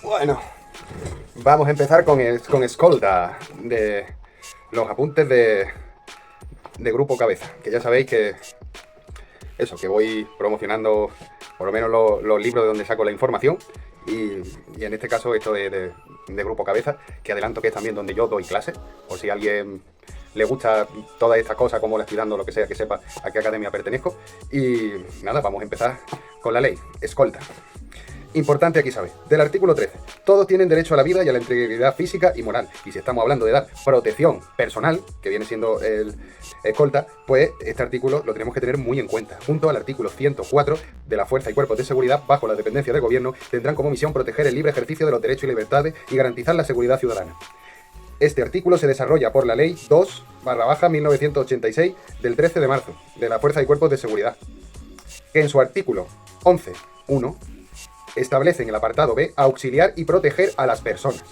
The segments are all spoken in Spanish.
Bueno, vamos a empezar con Escolta, de los apuntes de Grupo Cabeza, que ya sabéis que eso, que voy promocionando por lo menos los libros de donde saco la información y en este caso esto de Grupo Cabeza, que adelanto que es también donde yo doy clases, por si a alguien le gusta todas estas cosas, como la estoy dando, lo que sea, que sepa a qué academia pertenezco. Y nada, vamos a empezar con la ley, Escolta. Importante aquí saber, del artículo 13, todos tienen derecho a la vida y a la integridad física y moral. Y si estamos hablando de dar protección personal, que viene siendo el escolta, pues este artículo lo tenemos que tener muy en cuenta. Junto al artículo 104 de la Fuerza y Cuerpos de Seguridad, bajo la dependencia del Gobierno, tendrán como misión proteger el libre ejercicio de los derechos y libertades y garantizar la seguridad ciudadana. Este artículo se desarrolla por la Ley 2/1986 del 13 de marzo de la Fuerza y Cuerpos de Seguridad, que en su artículo 11.1 establece en el apartado B auxiliar y proteger a las personas.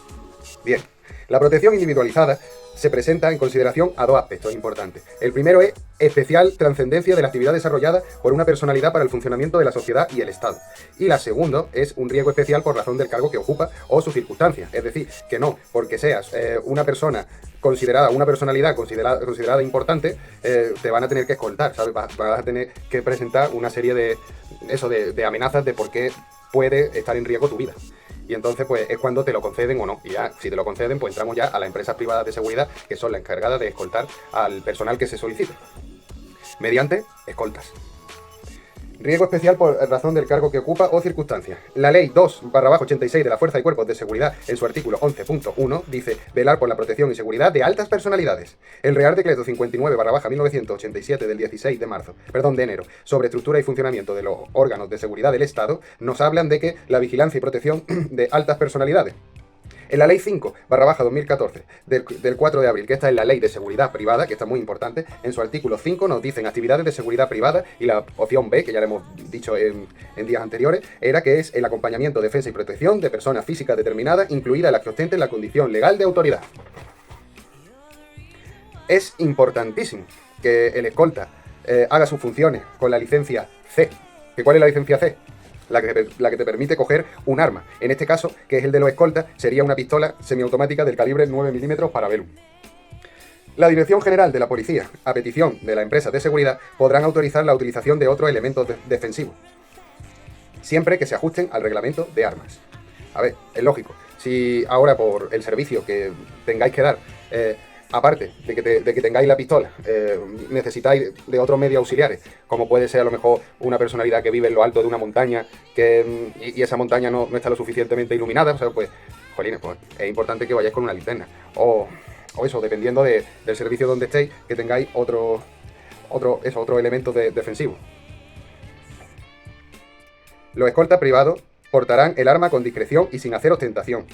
Bien, la protección individualizada se presenta en consideración a dos aspectos importantes. El primero es especial trascendencia de la actividad desarrollada por una personalidad para el funcionamiento de la sociedad y el Estado. Y la segunda es un riesgo especial por razón del cargo que ocupa o sus circunstancias. Es decir, que no porque seas una persona considerada, una personalidad considerada importante, te van a tener que escoltar, ¿sabes? Vas a tener que presentar una serie de amenazas de por qué puede estar en riesgo tu vida. Y entonces pues es cuando te lo conceden o no. Y ya, si te lo conceden, pues entramos ya a las empresas privadas de seguridad, que son las encargadas de escoltar al personal que se solicite, mediante escoltas. Riesgo especial por razón del cargo que ocupa o circunstancias. La Ley 2/86 de la Fuerza y Cuerpos de Seguridad, en su artículo 11.1, dice velar por la protección y seguridad de altas personalidades. El Real Decreto 59/1987 del 16 de enero, sobre estructura y funcionamiento de los órganos de seguridad del Estado, nos hablan de que la vigilancia y protección de altas personalidades. En la Ley 5/2014 del 4 de abril, que esta es la Ley de Seguridad Privada, que está muy importante, en su artículo 5 nos dicen actividades de seguridad privada, y la opción B, que ya le hemos dicho en días anteriores, era que es el acompañamiento, defensa y protección de personas físicas determinadas, incluida la que ostenten la condición legal de autoridad. Es importantísimo que el escolta haga sus funciones con la licencia C. ¿Cuál es la licencia C? La que te permite coger un arma. En este caso, que es el de los escoltas, sería una pistola semiautomática del calibre 9 mm Parabellum. La Dirección General de la Policía, a petición de las empresas de seguridad, podrán autorizar la utilización de otros elementos defensivos, siempre que se ajusten al reglamento de armas. A ver, es lógico. Si ahora por el servicio que tengáis que dar, aparte de que tengáis la pistola, necesitáis de otros medios auxiliares, como puede ser a lo mejor una personalidad que vive en lo alto de una montaña y esa montaña no está lo suficientemente iluminada, o sea, pues, jolines, pues es importante que vayáis con una linterna. O eso, dependiendo del servicio donde estéis, que tengáis otros elementos defensivos. Los escoltas privados portarán el arma con discreción y sin hacer ostentación.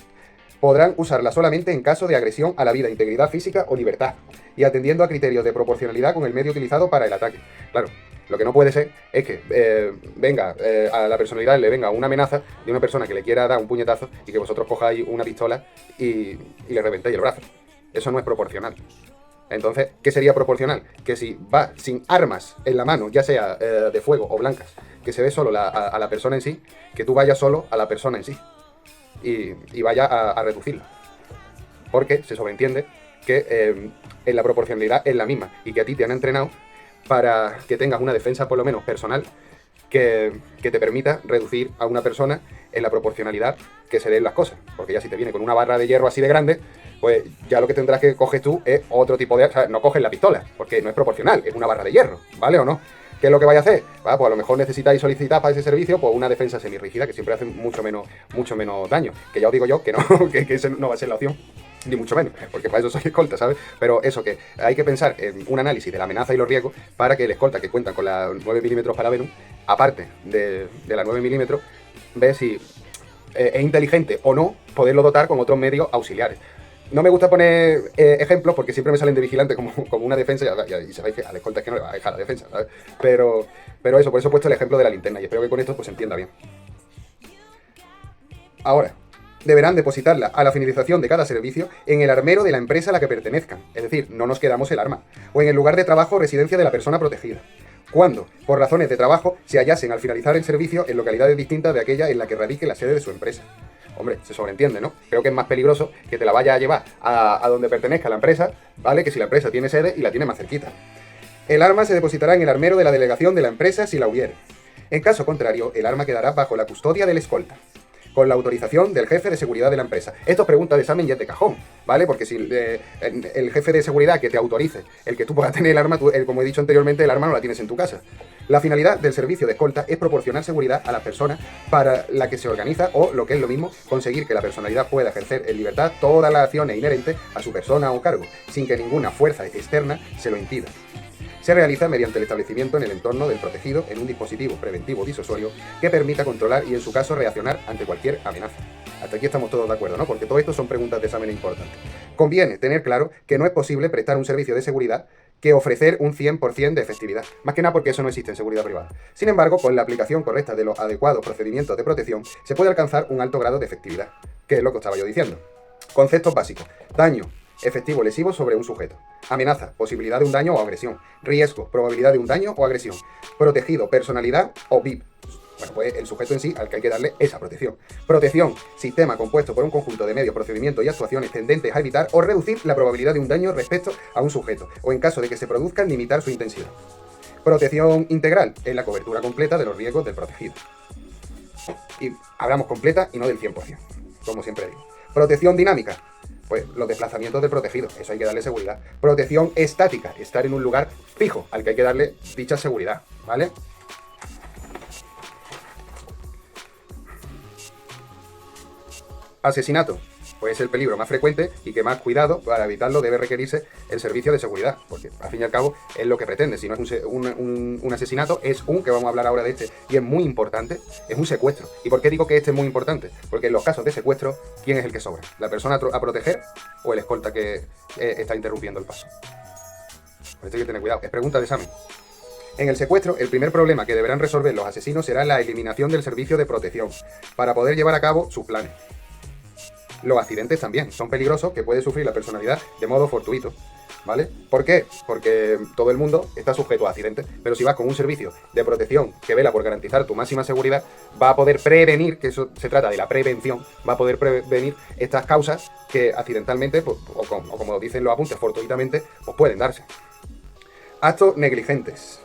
Podrán usarla solamente en caso de agresión a la vida, integridad física o libertad, y atendiendo a criterios de proporcionalidad con el medio utilizado para el ataque. Claro, lo que no puede ser es que a la personalidad le venga una amenaza de una persona que le quiera dar un puñetazo y que vosotros cojáis una pistola y le reventéis el brazo. Eso no es proporcional. Entonces, ¿qué sería proporcional? Que si va sin armas en la mano, ya sea de fuego o blancas, que se ve solo a la persona en sí, que tú vayas solo a la persona en sí. Y vaya a reducirlo. Porque se sobreentiende que en la proporcionalidad es la misma y que a ti te han entrenado para que tengas una defensa por lo menos personal que te permita reducir a una persona en la proporcionalidad que se den las cosas. Porque ya si te viene con una barra de hierro así de grande, pues ya lo que tendrás que coger tú es otro tipo de... O sea, no coges la pistola, porque no es proporcional, es una barra de hierro, ¿vale o no? ¿Qué es lo que vais a hacer? Pues a lo mejor necesitáis solicitar para ese servicio pues una defensa semirrígida que siempre hace mucho menos daño. Que ya os digo yo que no, que esa no va a ser la opción, ni mucho menos, porque para eso soy escolta, ¿sabes? Pero eso, que hay que pensar en un análisis de la amenaza y los riesgos para que el escolta que cuenta con la 9 mm Parabellum, aparte de la 9 mm, ve si es inteligente o no poderlo dotar con otros medios auxiliares. No me gusta poner ejemplos porque siempre me salen de vigilante como una defensa y sabéis que al escolta es que no le va a dejar la defensa, ¿sabes? Pero eso, por eso he puesto el ejemplo de la linterna y espero que con esto pues se entienda bien. Ahora, deberán depositarla a la finalización de cada servicio en el armero de la empresa a la que pertenezcan, es decir, no nos quedamos el arma, o en el lugar de trabajo o residencia de la persona protegida, cuando, por razones de trabajo, se hallasen al finalizar el servicio en localidades distintas de aquella en la que radique la sede de su empresa. hombre, se sobreentiende, ¿no? Creo que es más peligroso que te la vaya a llevar a donde pertenezca la empresa, ¿vale? Que si la empresa tiene sede y la tiene más cerquita. El arma se depositará en el armero de la delegación de la empresa si la hubiere. En caso contrario, el arma quedará bajo la custodia del escolta, con la autorización del jefe de seguridad de la empresa. Esto es pregunta de examen y es de cajón, ¿vale? Porque si el jefe de seguridad que te autorice el que tú puedas tener el arma, tú, como he dicho anteriormente, el arma no la tienes en tu casa. La finalidad del servicio de escolta es proporcionar seguridad a las personas para la que se organiza o, lo que es lo mismo, conseguir que la personalidad pueda ejercer en libertad todas las acciones inherentes a su persona o cargo, sin que ninguna fuerza externa se lo impida. Se realiza mediante el establecimiento en el entorno del protegido en un dispositivo preventivo disuasorio que permita controlar y, en su caso, reaccionar ante cualquier amenaza. Hasta aquí estamos todos de acuerdo, ¿no? Porque todo esto son preguntas de examen importantes. Conviene tener claro que no es posible prestar un servicio de seguridad que ofrecer un 100% de efectividad. Más que nada porque eso no existe en seguridad privada. Sin embargo, con la aplicación correcta de los adecuados procedimientos de protección, se puede alcanzar un alto grado de efectividad, que es lo que estaba yo diciendo. Conceptos básicos. Daño efectivo lesivo sobre un sujeto. Amenaza, posibilidad de un daño o agresión. Riesgo, probabilidad de un daño o agresión. Protegido, personalidad o VIP. Bueno, pues el sujeto en sí al que hay que darle esa protección. Protección, sistema compuesto por un conjunto de medios, procedimientos y actuaciones tendentes a evitar o reducir la probabilidad de un daño respecto a un sujeto, o en caso de que se produzcan, limitar su intensidad. Protección integral, es la cobertura completa de los riesgos del protegido. Y hablamos completa y no del 100%, como siempre digo. Protección dinámica, pues los desplazamientos del protegido, eso hay que darle seguridad. Protección estática, estar en un lugar fijo al que hay que darle dicha seguridad, ¿vale? Asesinato, pues es el peligro más frecuente y que más cuidado para evitarlo debe requerirse el servicio de seguridad, porque al fin y al cabo es lo que pretende. Si no es un asesinato, es que vamos a hablar ahora de este, y es muy importante, es un secuestro. ¿Y por qué digo que este es muy importante? Porque en los casos de secuestro, ¿quién es el que sobra? ¿La persona a proteger o el escolta que está interrumpiendo el paso? Por esto hay que tener cuidado, es pregunta de examen. En el secuestro, el primer problema que deberán resolver los asesinos será la eliminación del servicio de protección, para poder llevar a cabo sus planes. Los accidentes también son peligrosos, que puede sufrir la personalidad de modo fortuito, ¿vale? ¿Por qué? Porque todo el mundo está sujeto a accidentes, pero si vas con un servicio de protección que vela por garantizar tu máxima seguridad, va a poder prevenir, que eso se trata de la prevención, va a poder prevenir estas causas que accidentalmente, pues, o como dicen los apuntes, fortuitamente, pues pueden darse. Actos negligentes.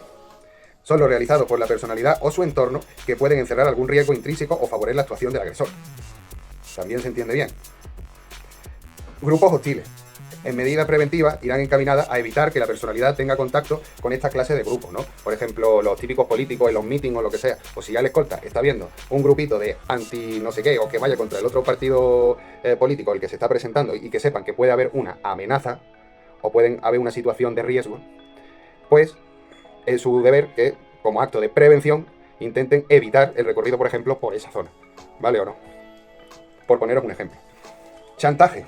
Son los realizados por la personalidad o su entorno que pueden encerrar algún riesgo intrínseco o favorecer la actuación del agresor. También se entiende bien. Grupos hostiles. En medida preventiva irán encaminadas a evitar que la personalidad tenga contacto con esta clase de grupos, ¿no? Por ejemplo, los típicos políticos en los meetings o lo que sea. O si ya el escolta está viendo un grupito de anti no sé qué o que vaya contra el otro partido político el que se está presentando y que sepan que puede haber una amenaza o pueden haber una situación de riesgo, pues es su deber que, como acto de prevención, intenten evitar el recorrido, por ejemplo, por esa zona. ¿Vale o no? Por poneros un ejemplo. Chantaje.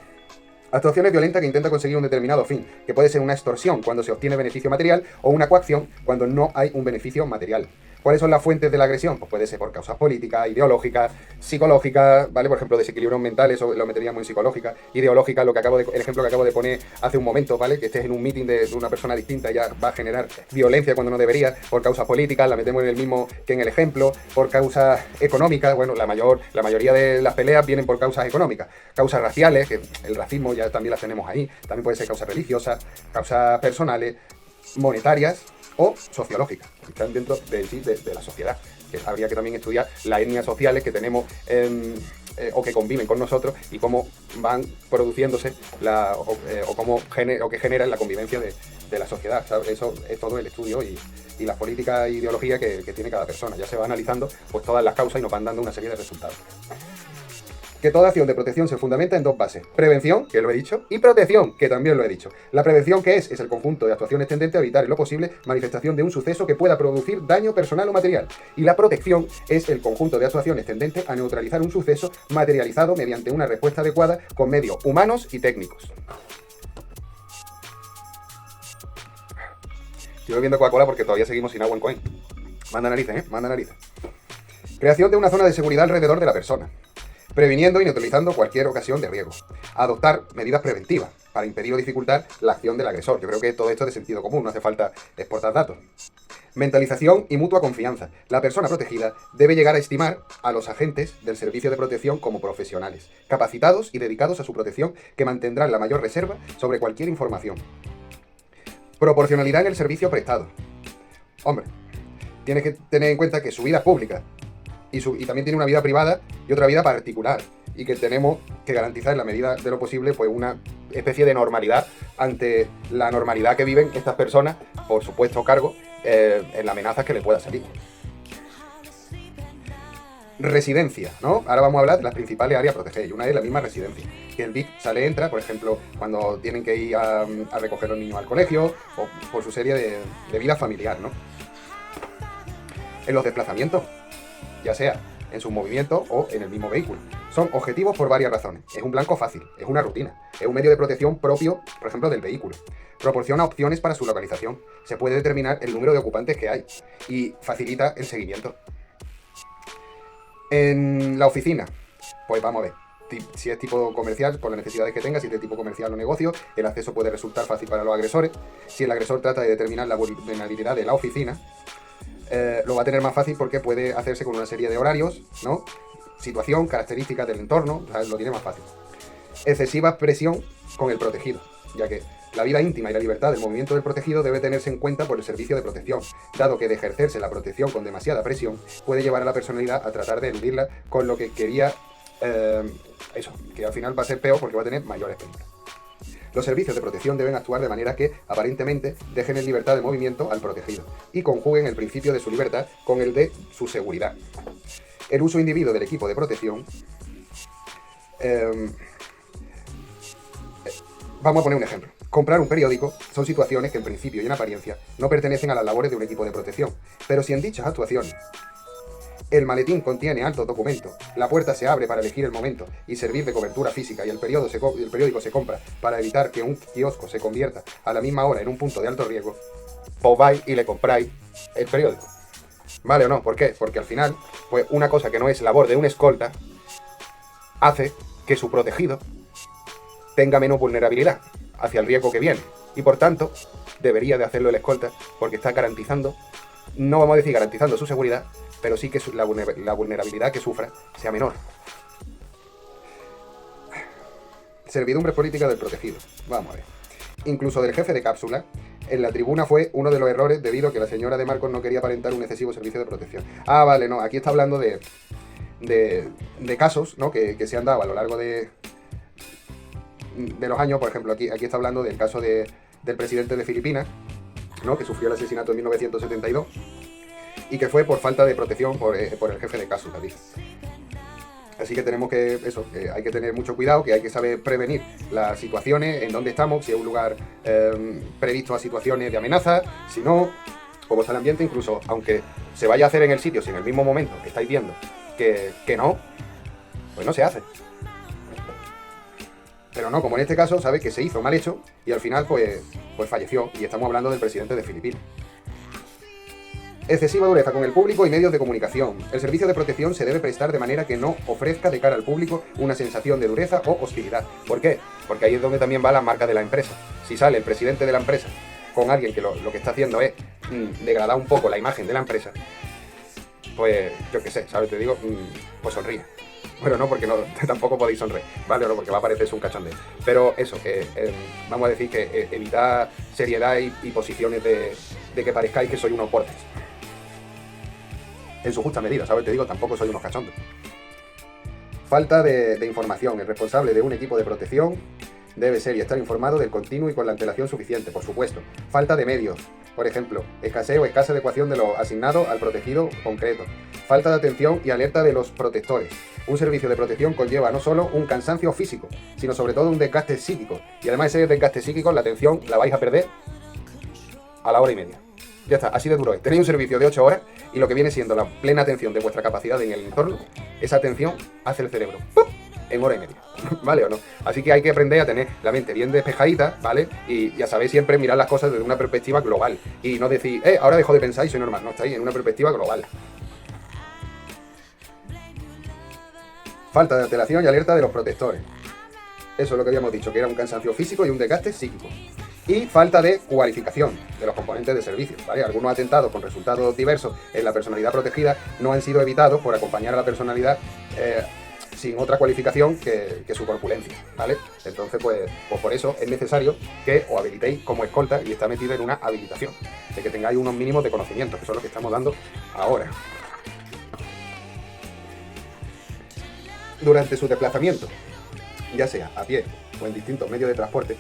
Actuaciones violentas que intentan conseguir un determinado fin, que puede ser una extorsión cuando se obtiene beneficio material o una coacción cuando no hay un beneficio material. ¿Cuáles son las fuentes de la agresión? Pues puede ser por causas políticas, ideológicas, psicológicas, ¿vale? Por ejemplo, desequilibrios mentales, eso lo meteríamos en psicológica, ideológica, el ejemplo que acabo de poner hace un momento, ¿vale? Que estés en un meeting de una persona distinta ya va a generar violencia cuando no debería, por causas políticas, la metemos en el mismo que en el ejemplo, por causas económicas, bueno, la mayoría de las peleas vienen por causas económicas, causas raciales, que el racismo ya también las tenemos ahí, también puede ser causas religiosas, causas personales, monetarias o sociológicas, que están dentro de la sociedad, que habría que también estudiar las etnias sociales que tenemos o que conviven con nosotros y cómo van produciéndose o que generan la convivencia de la sociedad, ¿sabes? Eso es todo el estudio y la política e ideología que tiene cada persona. Ya se va analizando pues todas las causas y nos van dando una serie de resultados. Que toda acción de protección se fundamenta en dos bases: prevención, que lo he dicho, y protección, que también lo he dicho. La prevención, ¿qué es? Es el conjunto de actuaciones tendentes a evitar en lo posible manifestación de un suceso que pueda producir daño personal o material. Y la protección es el conjunto de actuaciones tendentes a neutralizar un suceso materializado mediante una respuesta adecuada con medios humanos y técnicos. Estoy bebiendo Coca-Cola porque todavía seguimos sin agua en Coen. Manda narices, Manda narices. Creación de una zona de seguridad alrededor de la persona. previniendo y neutralizando cualquier ocasión de riesgo. Adoptar medidas preventivas para impedir o dificultar la acción del agresor. Yo creo que todo esto es de sentido común, no hace falta exportar datos. Mentalización y mutua confianza. La persona protegida debe llegar a estimar a los agentes del servicio de protección como profesionales, capacitados y dedicados a su protección, que mantendrán la mayor reserva sobre cualquier información. Proporcionalidad en el servicio prestado. Hombre, tienes que tener en cuenta que su vida es pública y también tiene una vida privada y otra vida particular, y que tenemos que garantizar en la medida de lo posible pues una especie de normalidad ante la normalidad que viven estas personas por supuesto cargo en las amenazas que le pueda salir. Residencia, ¿no? Ahora vamos a hablar de las principales áreas a proteger, y una es la misma residencia, que el VIP sale, entra, por ejemplo, cuando tienen que ir a recoger a los niños al colegio, o por su serie de vida familiar, ¿no? En los desplazamientos, ya sea en sus movimientos o en el mismo vehículo. Son objetivos por varias razones. Es un blanco fácil, es una rutina, es un medio de protección propio, por ejemplo, del vehículo. Proporciona opciones para su localización. Se puede determinar el número de ocupantes que hay y facilita el seguimiento. En la oficina, pues vamos a ver. Si es tipo comercial, por las necesidades que tenga, si es de tipo comercial o negocio, el acceso puede resultar fácil para los agresores. Si el agresor trata de determinar la vulnerabilidad de la oficina, lo va a tener más fácil porque puede hacerse con una serie de horarios, ¿no? Situación, características del entorno, o sea, lo tiene más fácil. Excesiva presión con el protegido, ya que la vida íntima y la libertad del movimiento del protegido debe tenerse en cuenta por el servicio de protección, dado que de ejercerse la protección con demasiada presión puede llevar a la personalidad a tratar de eludirla, con lo que quería eso, que al final va a ser peor porque va a tener mayores peligros. Los servicios de protección deben actuar de manera que, aparentemente, dejen en libertad de movimiento al protegido y conjuguen el principio de su libertad con el de su seguridad. El uso individuo del equipo de protección. Vamos a poner un ejemplo. Comprar un periódico son situaciones que en principio y en apariencia no pertenecen a las labores de un equipo de protección, pero si en dichas actuaciones el maletín contiene altos documentos, la puerta se abre para elegir el momento y servir de cobertura física, y el periódico se compra para evitar que un kiosco se convierta a la misma hora en un punto de alto riesgo, pues vais y le compráis el periódico. ¿Vale o no? ¿Por qué? Porque al final, pues una cosa que no es labor de un escolta hace que su protegido tenga menos vulnerabilidad hacia el riesgo que viene. Y por tanto, debería de hacerlo el escolta porque está garantizando, no vamos a decir garantizando su seguridad, pero sí que la vulnerabilidad que sufra sea menor. Servidumbre política del protegido. Vamos a ver. Incluso del jefe de cápsula, en la tribuna fue uno de los errores debido a que la señora de Marcos no quería aparentar un excesivo servicio de protección. Ah, vale, no, aquí está hablando de casos, ¿no? que se han dado a lo largo de los años. Por ejemplo, aquí está hablando del caso del presidente de Filipinas, ¿no? Que sufrió el asesinato en 1972 y que fue por falta de protección por el jefe de cápsula, dice. Así que tenemos que, hay que tener mucho cuidado, que hay que saber prevenir las situaciones, en dónde estamos, si es un lugar previsto a situaciones de amenaza, si no, cómo está el ambiente, incluso aunque se vaya a hacer en el sitio, si en el mismo momento que estáis viendo que no, pues no se hace. Pero no, como en este caso, sabe que se hizo mal hecho y al final pues falleció, y estamos hablando del presidente de Filipinas. Excesiva dureza con el público y medios de comunicación. El servicio de protección se debe prestar de manera que no ofrezca de cara al público una sensación de dureza o hostilidad. ¿Por qué? Porque ahí es donde también va la marca de la empresa. Si sale el presidente de la empresa con alguien que lo que está haciendo es degradar un poco la imagen de la empresa, pues yo qué sé, ¿sabes? Te digo, pues sonríe. Bueno, no, porque no, tampoco podéis sonreír, ¿vale? No, porque va a parecerse un cachondeo. Pero eso, vamos a decir que evitar seriedad y posiciones de que parezcáis que sois unos portes. En su justa medida, ¿sabes? Te digo, tampoco soy unos cachondos. Falta de información. El responsable de un equipo de protección debe ser y estar informado del continuo y con la antelación suficiente, por supuesto. Falta de medios. Por ejemplo, escasez o escasa adecuación de lo asignado al protegido concreto. Falta de atención y alerta de los protectores. Un servicio de protección conlleva no solo un cansancio físico, sino sobre todo un desgaste psíquico. Y además ese desgaste psíquico, la atención la vais a perder a la hora y media. Ya está, así de duro es. Tenéis un servicio de 8 horas y lo que viene siendo la plena atención de vuestra capacidad en el entorno, esa atención hace el cerebro ¡pum!, en hora y media. ¿Vale o no? Así que hay que aprender a tener la mente bien despejadita, ¿vale? Y ya sabéis siempre mirar las cosas desde una perspectiva global. Y no decir, ahora dejo de pensar y soy normal. No, estáis en una perspectiva global. Falta de antelación y alerta de los protectores. Eso es lo que habíamos dicho, que era un cansancio físico y un desgaste psíquico. Y falta de cualificación de los componentes de servicio, ¿vale? Algunos atentados con resultados diversos en la personalidad protegida no han sido evitados por acompañar a la personalidad sin otra cualificación que su corpulencia, ¿vale? Entonces, pues por eso es necesario que os habilitéis como escolta y está metido en una habilitación, de que tengáis unos mínimos de conocimientos, que son los que estamos dando ahora. Durante su desplazamiento, ya sea a pie o en distintos medios de transporte,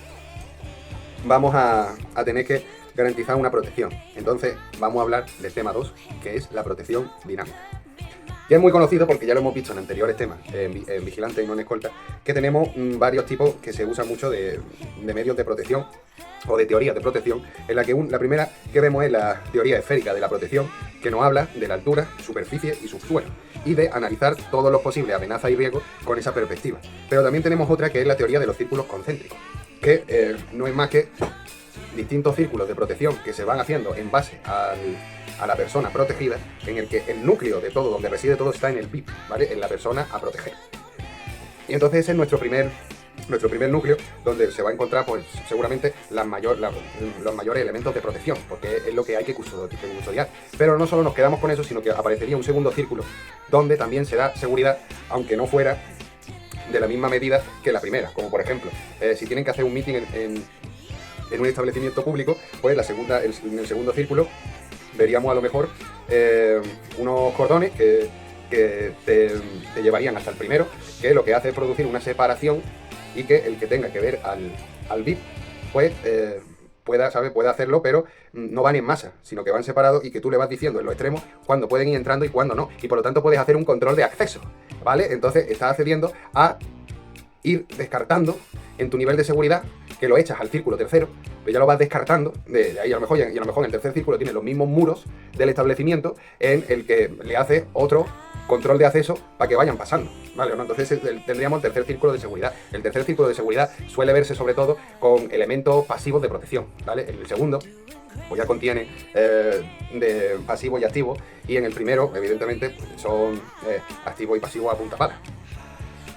vamos a tener que garantizar una protección. Entonces vamos a hablar del tema 2, que es la protección dinámica. Ya es muy conocido porque ya lo hemos visto en anteriores temas, en vigilante y no en escolta, que tenemos varios tipos que se usan mucho de medios de protección o de teorías de protección, en la que la primera que vemos es la teoría esférica de la protección, que nos habla de la altura, superficie y subsuelo, y de analizar todos los posibles amenazas y riesgos con esa perspectiva. Pero también tenemos otra que es la teoría de los círculos concéntricos, que no es más que distintos círculos de protección que se van haciendo en base a la persona protegida, en el que el núcleo de todo, donde reside todo, está en el VIP, ¿vale? En la persona a proteger. Y entonces ese es nuestro primer núcleo, donde se va a encontrar, pues, seguramente los mayores elementos de protección, porque es lo que hay que custodiar. Pero no solo nos quedamos con eso, sino que aparecería un segundo círculo, donde también se da seguridad, aunque no fuera de la misma medida que la primera. Como por ejemplo, si tienen que hacer un meeting en un establecimiento público, pues en el segundo círculo veríamos a lo mejor unos cordones que te llevarían hasta el primero, que lo que hace es producir una separación y que el que tenga que ver al VIP, pues pueda hacerlo, pero no van en masa, sino que van separados y que tú le vas diciendo en los extremos cuándo pueden ir entrando y cuándo no. Y por lo tanto puedes hacer un control de acceso, ¿vale? Entonces estás accediendo a ir descartando en tu nivel de seguridad, que lo echas al círculo tercero, pues ya lo vas descartando de ahí a lo mejor, y a lo mejor en el tercer círculo tienes los mismos muros del establecimiento en el que le hace otro control de acceso para que vayan pasando, ¿vale? ¿No? Entonces tendríamos el tercer círculo de seguridad. El tercer círculo de seguridad suele verse sobre todo con elementos pasivos de protección, ¿vale? En el segundo pues ya contiene de pasivo y activo, y en el primero evidentemente son activo y pasivo a punta pala.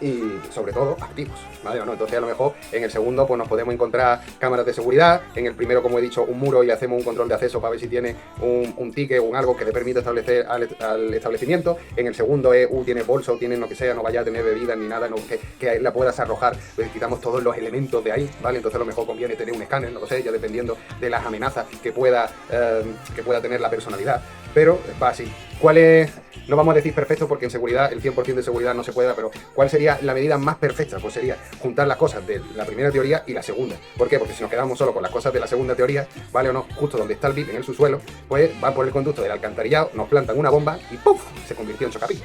Y sobre todo activos, ¿vale? ¿No? Entonces a lo mejor en el segundo pues nos podemos encontrar cámaras de seguridad, en el primero, como he dicho, un muro y hacemos un control de acceso para ver si tiene un ticket o un algo que le permita establecer al establecimiento. En el segundo es, tiene bolso, tiene lo que sea, no vaya a tener bebidas ni nada, no, que la puedas arrojar, pues quitamos todos los elementos de ahí, ¿vale? Entonces a lo mejor conviene tener un escáner, no lo sé, ya dependiendo de las amenazas que pueda tener la personalidad, pero va así. ¿Cuál es? No vamos a decir perfecto porque en seguridad el 100% de seguridad no se puede, pero ¿cuál sería la medida más perfecta? Pues sería juntar las cosas de la primera teoría y la segunda. ¿Por qué? Porque si nos quedamos solo con las cosas de la segunda teoría, ¿vale o no? Justo donde está el VIP, en el subsuelo, pues van por el conducto del alcantarillado, nos plantan una bomba y ¡puf! Se convirtió en chocapic.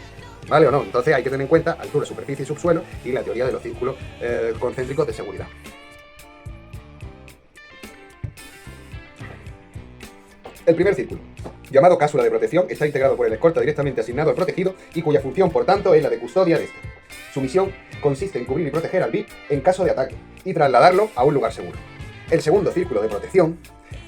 ¿Vale o no? Entonces hay que tener en cuenta altura, superficie y subsuelo y la teoría de los círculos concéntricos de seguridad. El primer círculo, llamado cápsula de protección, está integrado por el escolta directamente asignado al protegido y cuya función, por tanto, es la de custodia de este. Su misión consiste en cubrir y proteger al VIP en caso de ataque y trasladarlo a un lugar seguro. El segundo círculo de protección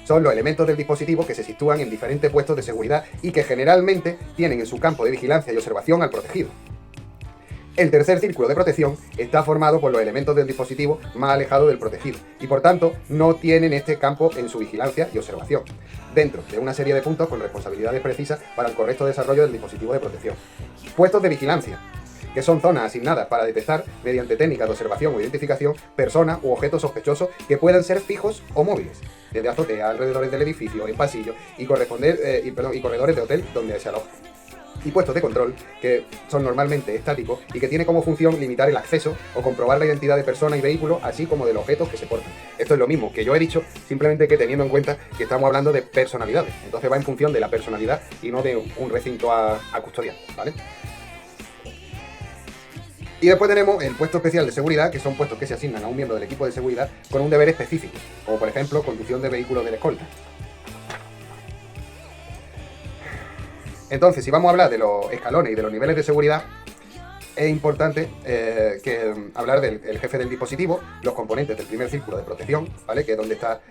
son los elementos del dispositivo que se sitúan en diferentes puestos de seguridad y que generalmente tienen en su campo de vigilancia y observación al protegido. El tercer círculo de protección está formado por los elementos del dispositivo más alejados del protegido y por tanto no tienen este campo en su vigilancia y observación, dentro de una serie de puntos con responsabilidades precisas para el correcto desarrollo del dispositivo de protección. Puestos de vigilancia, que son zonas asignadas para detectar, mediante técnicas de observación o identificación, personas u objetos sospechosos que puedan ser fijos o móviles, desde azotea, alrededores del edificio, en pasillos y corredores de hotel donde se aloja. Y puestos de control, que son normalmente estáticos y que tiene como función limitar el acceso o comprobar la identidad de personas y vehículos, así como de los objetos que se portan. Esto es lo mismo que yo he dicho, simplemente que teniendo en cuenta que estamos hablando de personalidades. Entonces va en función de la personalidad y no de un recinto a custodiar, ¿vale? Y después tenemos el puesto especial de seguridad, que son puestos que se asignan a un miembro del equipo de seguridad con un deber específico, como por ejemplo conducción de vehículos de la escolta. Entonces, si vamos a hablar de los escalones y de los niveles de seguridad, es importante hablar del jefe del dispositivo, los componentes del primer círculo de protección, ¿vale? Que es donde está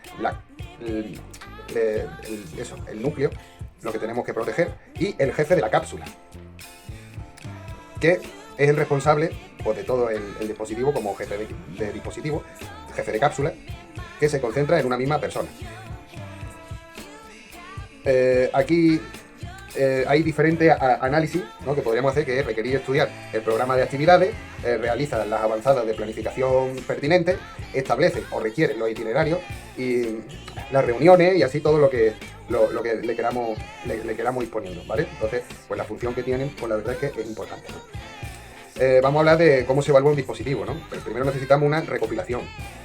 el núcleo, lo que tenemos que proteger, y el jefe de la cápsula, que es el responsable pues, de todo el dispositivo como jefe de dispositivo, jefe de cápsula, que se concentra en una misma persona. Aquí hay diferentes análisis, ¿no?, que podríamos hacer, que es requerir estudiar el programa de actividades, realiza las avanzadas de planificación pertinentes, establece o requiere los itinerarios y las reuniones y así todo lo que le queramos ir poniendo, ¿vale? Entonces, pues la función que tienen, pues la verdad es que es importante, ¿no? Vamos a hablar de cómo se evalúa un dispositivo, ¿no? Pero primero necesitamos una recopilación,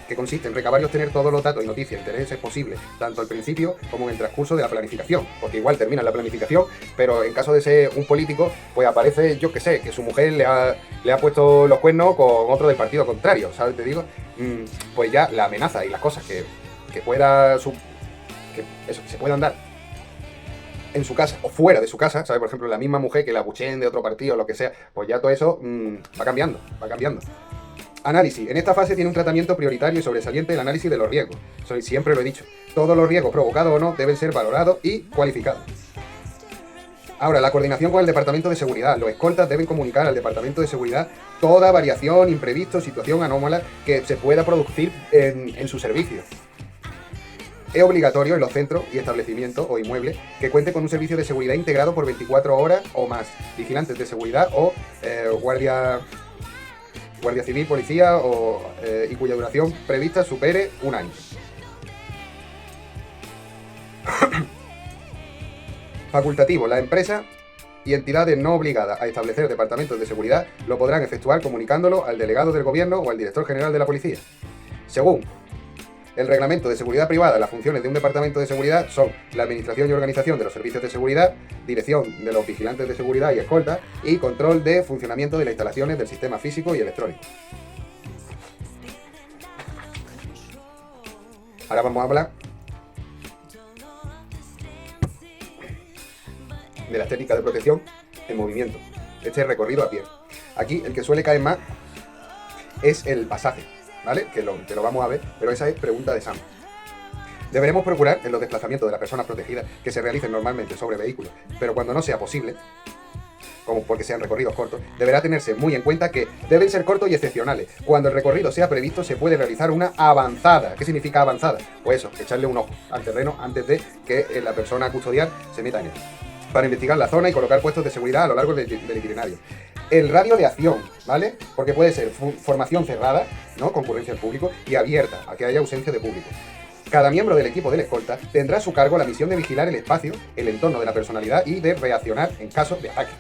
que consiste en recabar y obtener todos los datos y noticias e intereses posibles, tanto al principio como en el transcurso de la planificación, porque igual termina la planificación, pero en caso de ser un político, pues aparece, yo qué sé, que su mujer le ha puesto los cuernos con otro del partido contrario, ¿sabes? Te digo, pues ya la amenaza y las cosas que se puedan dar en su casa o fuera de su casa, ¿sabes? Por ejemplo, la misma mujer que la abucheen de otro partido o lo que sea, pues ya todo eso va cambiando. Análisis. En esta fase tiene un tratamiento prioritario y sobresaliente el análisis de los riesgos. Siempre lo he dicho. Todos los riesgos provocados o no deben ser valorados y cualificados. Ahora, la coordinación con el Departamento de Seguridad. Los escoltas deben comunicar al Departamento de Seguridad toda variación, imprevisto, situación anómala que se pueda producir en su servicio. Es obligatorio en los centros y establecimientos o inmuebles que cuente con un servicio de seguridad integrado por 24 horas o más, vigilantes de seguridad o guardia civil, policía y cuya duración prevista supere un año. Facultativo. Las empresas y entidades no obligadas a establecer departamentos de seguridad lo podrán efectuar comunicándolo al delegado del gobierno o al director general de la policía. Según el reglamento de seguridad privada, las funciones de un departamento de seguridad son la administración y organización de los servicios de seguridad, dirección de los vigilantes de seguridad y escolta y control de funcionamiento de las instalaciones del sistema físico y electrónico. Ahora vamos a hablar de las técnicas de protección en movimiento. Este es recorrido a pie. Aquí el que suele caer más es el pasaje, ¿vale? Que lo vamos a ver, pero esa es pregunta de examen. Deberemos procurar en los desplazamientos de las personas protegidas que se realicen normalmente sobre vehículos, pero cuando no sea posible, como porque sean recorridos cortos, deberá tenerse muy en cuenta que deben ser cortos y excepcionales. Cuando el recorrido sea previsto, se puede realizar una avanzada. ¿Qué significa avanzada? Pues eso, echarle un ojo al terreno antes de que la persona a custodiar se meta en él, para investigar la zona y colocar puestos de seguridad a lo largo del itinerario. El radio de acción, ¿vale? Porque puede ser formación cerrada, ¿no?, concurrencia al público, y abierta, a que haya ausencia de público. Cada miembro del equipo del escolta tendrá a su cargo la misión de vigilar el espacio, el entorno de la personalidad y de reaccionar en caso de ataque.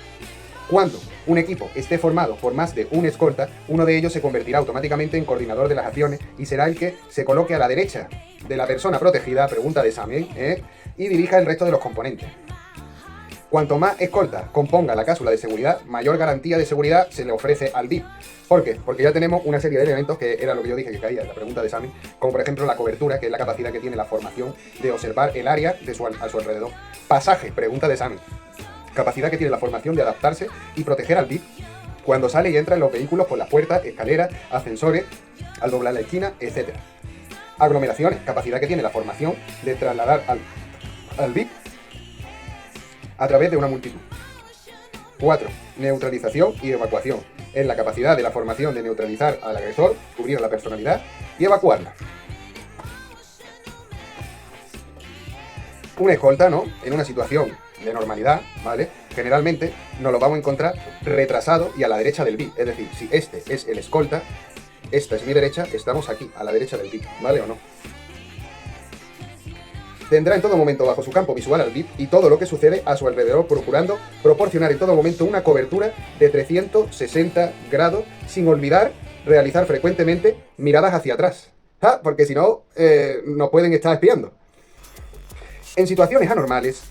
Cuando un equipo esté formado por más de un escolta, uno de ellos se convertirá automáticamente en coordinador de las acciones y será el que se coloque a la derecha de la persona protegida, pregunta de examen, y dirija el resto de los componentes. Cuanto más escolta componga la cápsula de seguridad, mayor garantía de seguridad se le ofrece al VIP. ¿Por qué? Porque ya tenemos una serie de elementos, que era lo que yo dije que caía en la pregunta de examen, como por ejemplo la cobertura, que es la capacidad que tiene la formación de observar el área a su alrededor. Pasaje, pregunta de examen. Capacidad que tiene la formación de adaptarse y proteger al VIP cuando sale y entra en los vehículos por las puertas, escaleras, ascensores, al doblar la esquina, etc. Aglomeraciones, capacidad que tiene la formación de trasladar al VIP a través de una multitud. 4. Neutralización y evacuación. Es la capacidad de la formación de neutralizar al agresor, cubrir a la personalidad y evacuarla. Un escolta, ¿no?, en una situación de normalidad, ¿vale?, generalmente nos lo vamos a encontrar retrasado y a la derecha del VIP. Es decir, si este es el escolta, esta es mi derecha, estamos aquí, a la derecha del VIP, ¿vale o no? Tendrá en todo momento bajo su campo visual al VIP y todo lo que sucede a su alrededor, procurando proporcionar en todo momento una cobertura de 360 grados, sin olvidar realizar frecuentemente miradas hacia atrás, porque si no, nos pueden estar espiando. En situaciones anormales,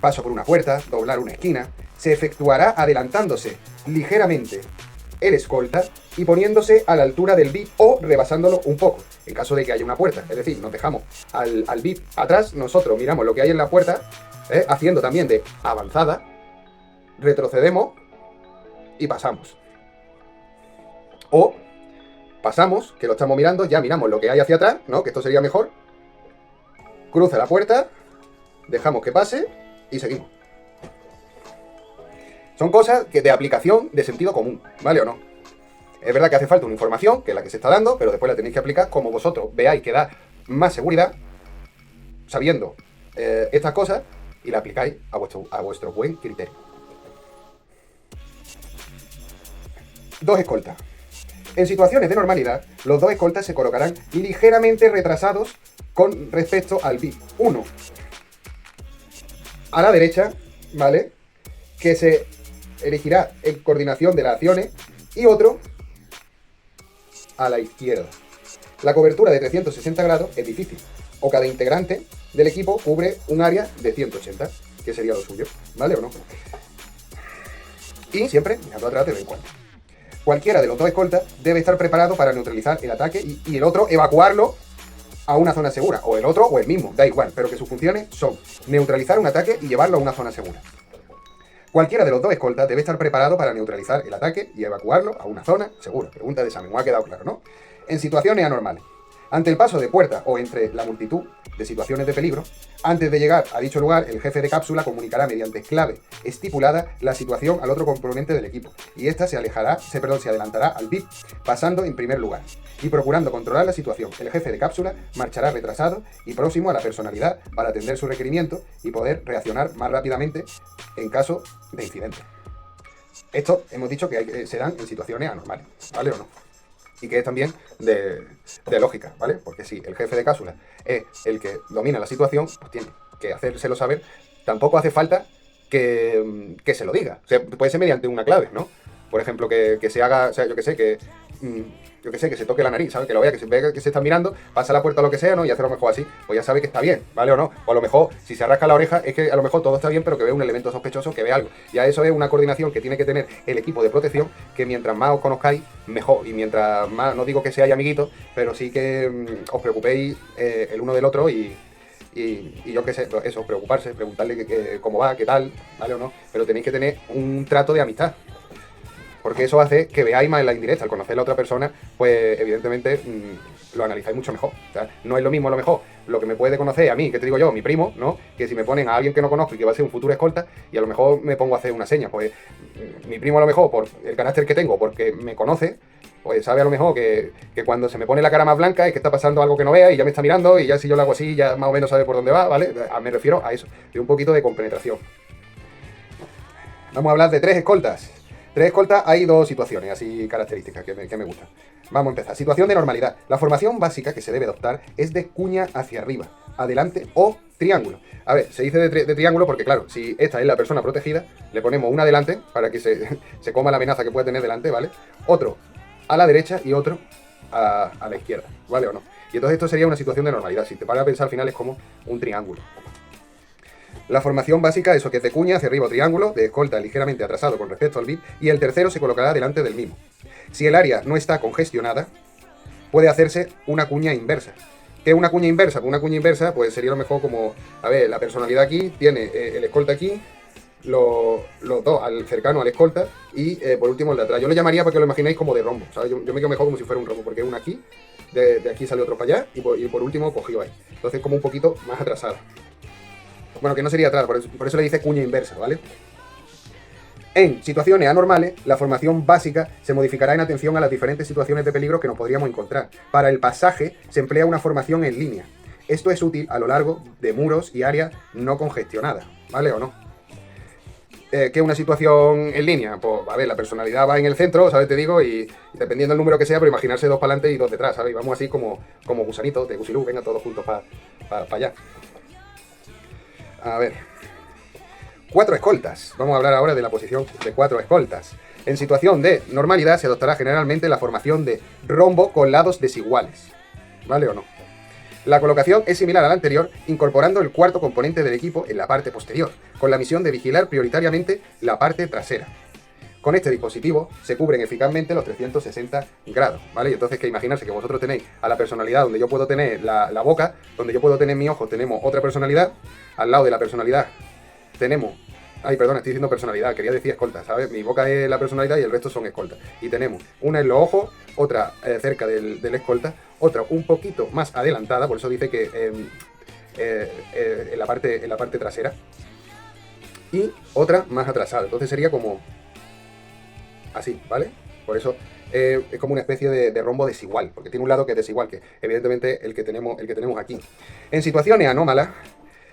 paso por una puerta, doblar una esquina, se efectuará adelantándose ligeramente el escolta y poniéndose a la altura del VIP o rebasándolo un poco, en caso de que haya una puerta. Es decir, nos dejamos al VIP atrás, nosotros miramos lo que hay en la puerta, haciendo también de avanzada, retrocedemos y pasamos. O pasamos, que lo estamos mirando, ya miramos lo que hay hacia atrás, ¿no?, que esto sería mejor, cruza la puerta, dejamos que pase y seguimos. Son cosas de aplicación de sentido común, ¿vale o no? Es verdad que hace falta una información, que es la que se está dando, pero después la tenéis que aplicar como vosotros veáis que da más seguridad, sabiendo estas cosas, y la aplicáis a vuestro buen criterio. Dos escoltas. En situaciones de normalidad, los dos escoltas se colocarán ligeramente retrasados con respecto al VIP. Uno a la derecha, ¿vale? Que se elegirá en coordinación de las acciones, y otro a la izquierda. La cobertura de 360 grados es difícil, o cada integrante del equipo cubre un área de 180, que sería lo suyo, ¿vale o no? Y siempre mirando atrás de vez en cuando. Cualquiera de los dos escoltas debe estar preparado para neutralizar el ataque y el otro evacuarlo a una zona segura, o el otro o el mismo, da igual, pero que sus funciones son neutralizar un ataque y llevarlo a una zona segura. Cualquiera de los dos escoltas debe estar preparado para neutralizar el ataque y evacuarlo a una zona segura. Pregunta de examen, me ha quedado claro, ¿no? En situaciones anormales. Ante el paso de puerta o entre la multitud de situaciones de peligro, antes de llegar a dicho lugar, el jefe de cápsula comunicará mediante clave estipulada la situación al otro componente del equipo, y ésta se adelantará al VIP, pasando en primer lugar, y procurando controlar la situación. El jefe de cápsula marchará retrasado y próximo a la personalidad para atender su requerimiento y poder reaccionar más rápidamente en caso de incidente. Esto hemos dicho que se dan en situaciones anormales, ¿vale o no? Y que es también de lógica, ¿vale? Porque si el jefe de cápsula es el que domina la situación, pues tiene que hacérselo saber. Tampoco hace falta que se lo diga. O sea, puede ser mediante una clave, ¿no? Por ejemplo, que se haga, o sea, yo que sé, que se toque la nariz, ¿sabes? Que lo vea, que se vea que se está mirando, pasa la puerta o lo que sea, ¿no? Y hace a lo mejor así, pues ya sabe que está bien, ¿vale o no? O a lo mejor, si se rasca la oreja, es que a lo mejor todo está bien, pero que ve un elemento sospechoso, que ve algo. Ya eso es una coordinación que tiene que tener el equipo de protección, que mientras más os conozcáis, mejor. Y mientras más, no digo que seáis amiguitos, pero sí que os preocupéis el uno del otro y yo qué sé, eso, preocuparse, preguntarle cómo va, qué tal, ¿vale o no? Pero tenéis que tener un trato de amistad. Porque eso hace que veáis más en la indirecta. Al conocer a la otra persona, pues evidentemente lo analizáis mucho mejor. O sea, no es lo mismo a lo mejor lo que me puede conocer a mí, que te digo yo, mi primo, ¿no? Que si me ponen a alguien que no conozco y que va a ser un futuro escolta, y a lo mejor me pongo a hacer una seña. Pues mi primo a lo mejor, por el carácter que tengo, porque me conoce, pues sabe a lo mejor que cuando se me pone la cara más blanca es que está pasando algo que no vea y ya me está mirando, y ya si yo lo hago así, ya más o menos sabe por dónde va, ¿vale? Me refiero a eso, de un poquito de compenetración. Vamos a hablar de tres escoltas. Tres escoltas, hay dos situaciones así características que me gustan. Vamos a empezar. Situación de normalidad. La formación básica que se debe adoptar es de cuña hacia arriba, adelante o triángulo. A ver, se dice de triángulo porque, claro, si esta es la persona protegida, le ponemos una adelante para que se coma la amenaza que puede tener delante, ¿vale? Otro a la derecha y otro a la izquierda, ¿vale o no? Y entonces esto sería una situación de normalidad. Si te paras a pensar, al final es como un triángulo. La formación básica, eso que es de cuña hacia arriba o triángulo, de escolta ligeramente atrasado con respecto al VIP, y el tercero se colocará delante del mismo. Si el área no está congestionada, puede hacerse una cuña inversa. ¿Qué es una cuña inversa? Pues una cuña inversa pues sería lo mejor como, a ver, la personalidad aquí, tiene el escolta aquí, los dos cercano al escolta, y por último el de atrás. Yo le llamaría, para que lo imagináis, como de rombo, ¿sabes? Yo me quedo mejor como si fuera un rombo, porque una aquí, de aquí sale otro para allá, y por último cogió ahí. Entonces como un poquito más atrasada. Bueno, que no sería atrás, por eso le dice cuña inversa, ¿vale? En situaciones anormales, la formación básica se modificará en atención a las diferentes situaciones de peligro que nos podríamos encontrar. Para el pasaje se emplea una formación en línea. Esto es útil a lo largo de muros y áreas no congestionadas, ¿vale o no? ¿Qué es una situación en línea? Pues, a ver, la personalidad va en el centro, ¿sabes? Te digo, y dependiendo del número que sea, pero imaginarse dos para adelante y dos detrás, ¿sabes? Y vamos así como gusanitos de Gusilú, venga todos juntos para allá. A ver, 4 escoltas. Vamos a hablar ahora de la posición de 4 escoltas. En situación de normalidad se adoptará generalmente la formación de rombo con lados desiguales. ¿Vale o no? La colocación es similar a la anterior, incorporando el cuarto componente del equipo en la parte posterior, con la misión de vigilar prioritariamente la parte trasera. Con este dispositivo se cubren eficazmente los 360 grados, ¿vale? Y entonces que imaginarse que vosotros tenéis a la personalidad donde yo puedo tener la boca, donde yo puedo tener mi ojo, tenemos otra personalidad, al lado de la personalidad tenemos... Ay, perdón, estoy diciendo personalidad, quería decir escolta, ¿sabes? Mi boca es la personalidad y el resto son escoltas. Y tenemos una en los ojos, otra cerca del escolta, otra un poquito más adelantada, por eso dice que en la parte trasera. y otra más atrasada. Entonces sería como así, ¿vale? Por eso es como una especie de rombo desigual, porque tiene un lado que es desigual, que evidentemente el que tenemos aquí. En situaciones anómalas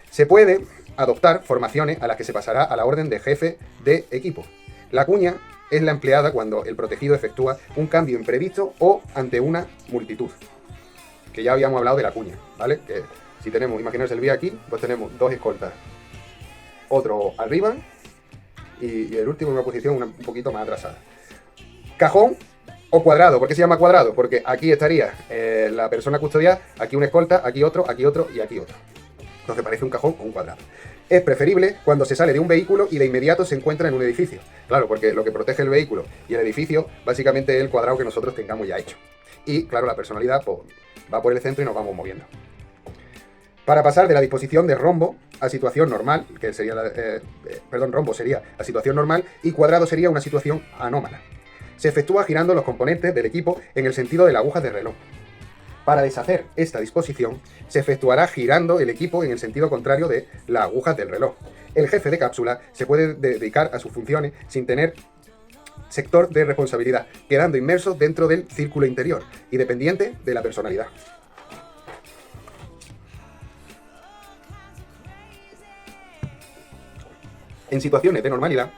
se puede adoptar formaciones a las que se pasará a la orden de jefe de equipo. La cuña es la empleada cuando el protegido efectúa un cambio imprevisto o ante una multitud. Que ya habíamos hablado de la cuña, ¿vale? Que si tenemos, imaginaos el vía aquí, pues tenemos dos escoltas, otro arriba y el último en una posición un poquito más atrasada. Cajón o cuadrado. ¿Por qué se llama cuadrado? Porque aquí estaría la persona custodiada, aquí una escolta, aquí otro y aquí otro. Entonces parece un cajón o un cuadrado. Es preferible cuando se sale de un vehículo y de inmediato se encuentra en un edificio. Claro, porque lo que protege el vehículo y el edificio básicamente es el cuadrado que nosotros tengamos ya hecho. Y claro, la personalidad pues, va por el centro y nos vamos moviendo. Para pasar de la disposición de rombo a situación normal, que sería rombo sería la situación normal y cuadrado sería una situación anómala. Se efectúa girando los componentes del equipo en el sentido de la aguja del reloj. Para deshacer esta disposición, se efectuará girando el equipo en el sentido contrario de las agujas del reloj. El jefe de cápsula se puede dedicar a sus funciones sin tener sector de responsabilidad, quedando inmerso dentro del círculo interior y dependiente de la personalidad. En situaciones de normalidad,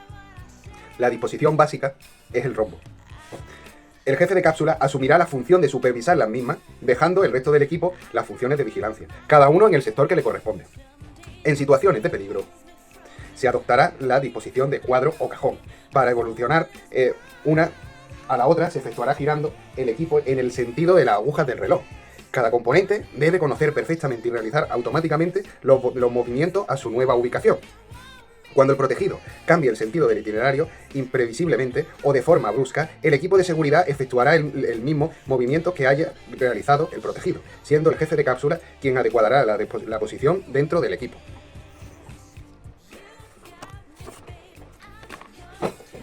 la disposición básica es el rombo. El jefe de cápsula asumirá la función de supervisar las mismas, dejando el resto del equipo las funciones de vigilancia, cada uno en el sector que le corresponde. En situaciones de peligro, se adoptará la disposición de cuadro o cajón. Para evolucionar una a la otra, se efectuará girando el equipo en el sentido de las agujas del reloj. Cada componente debe conocer perfectamente y realizar automáticamente los movimientos a su nueva ubicación. Cuando el protegido cambie el sentido del itinerario imprevisiblemente o de forma brusca, el equipo de seguridad efectuará el mismo movimiento que haya realizado el protegido, siendo el jefe de cápsula quien adecuará la posición dentro del equipo.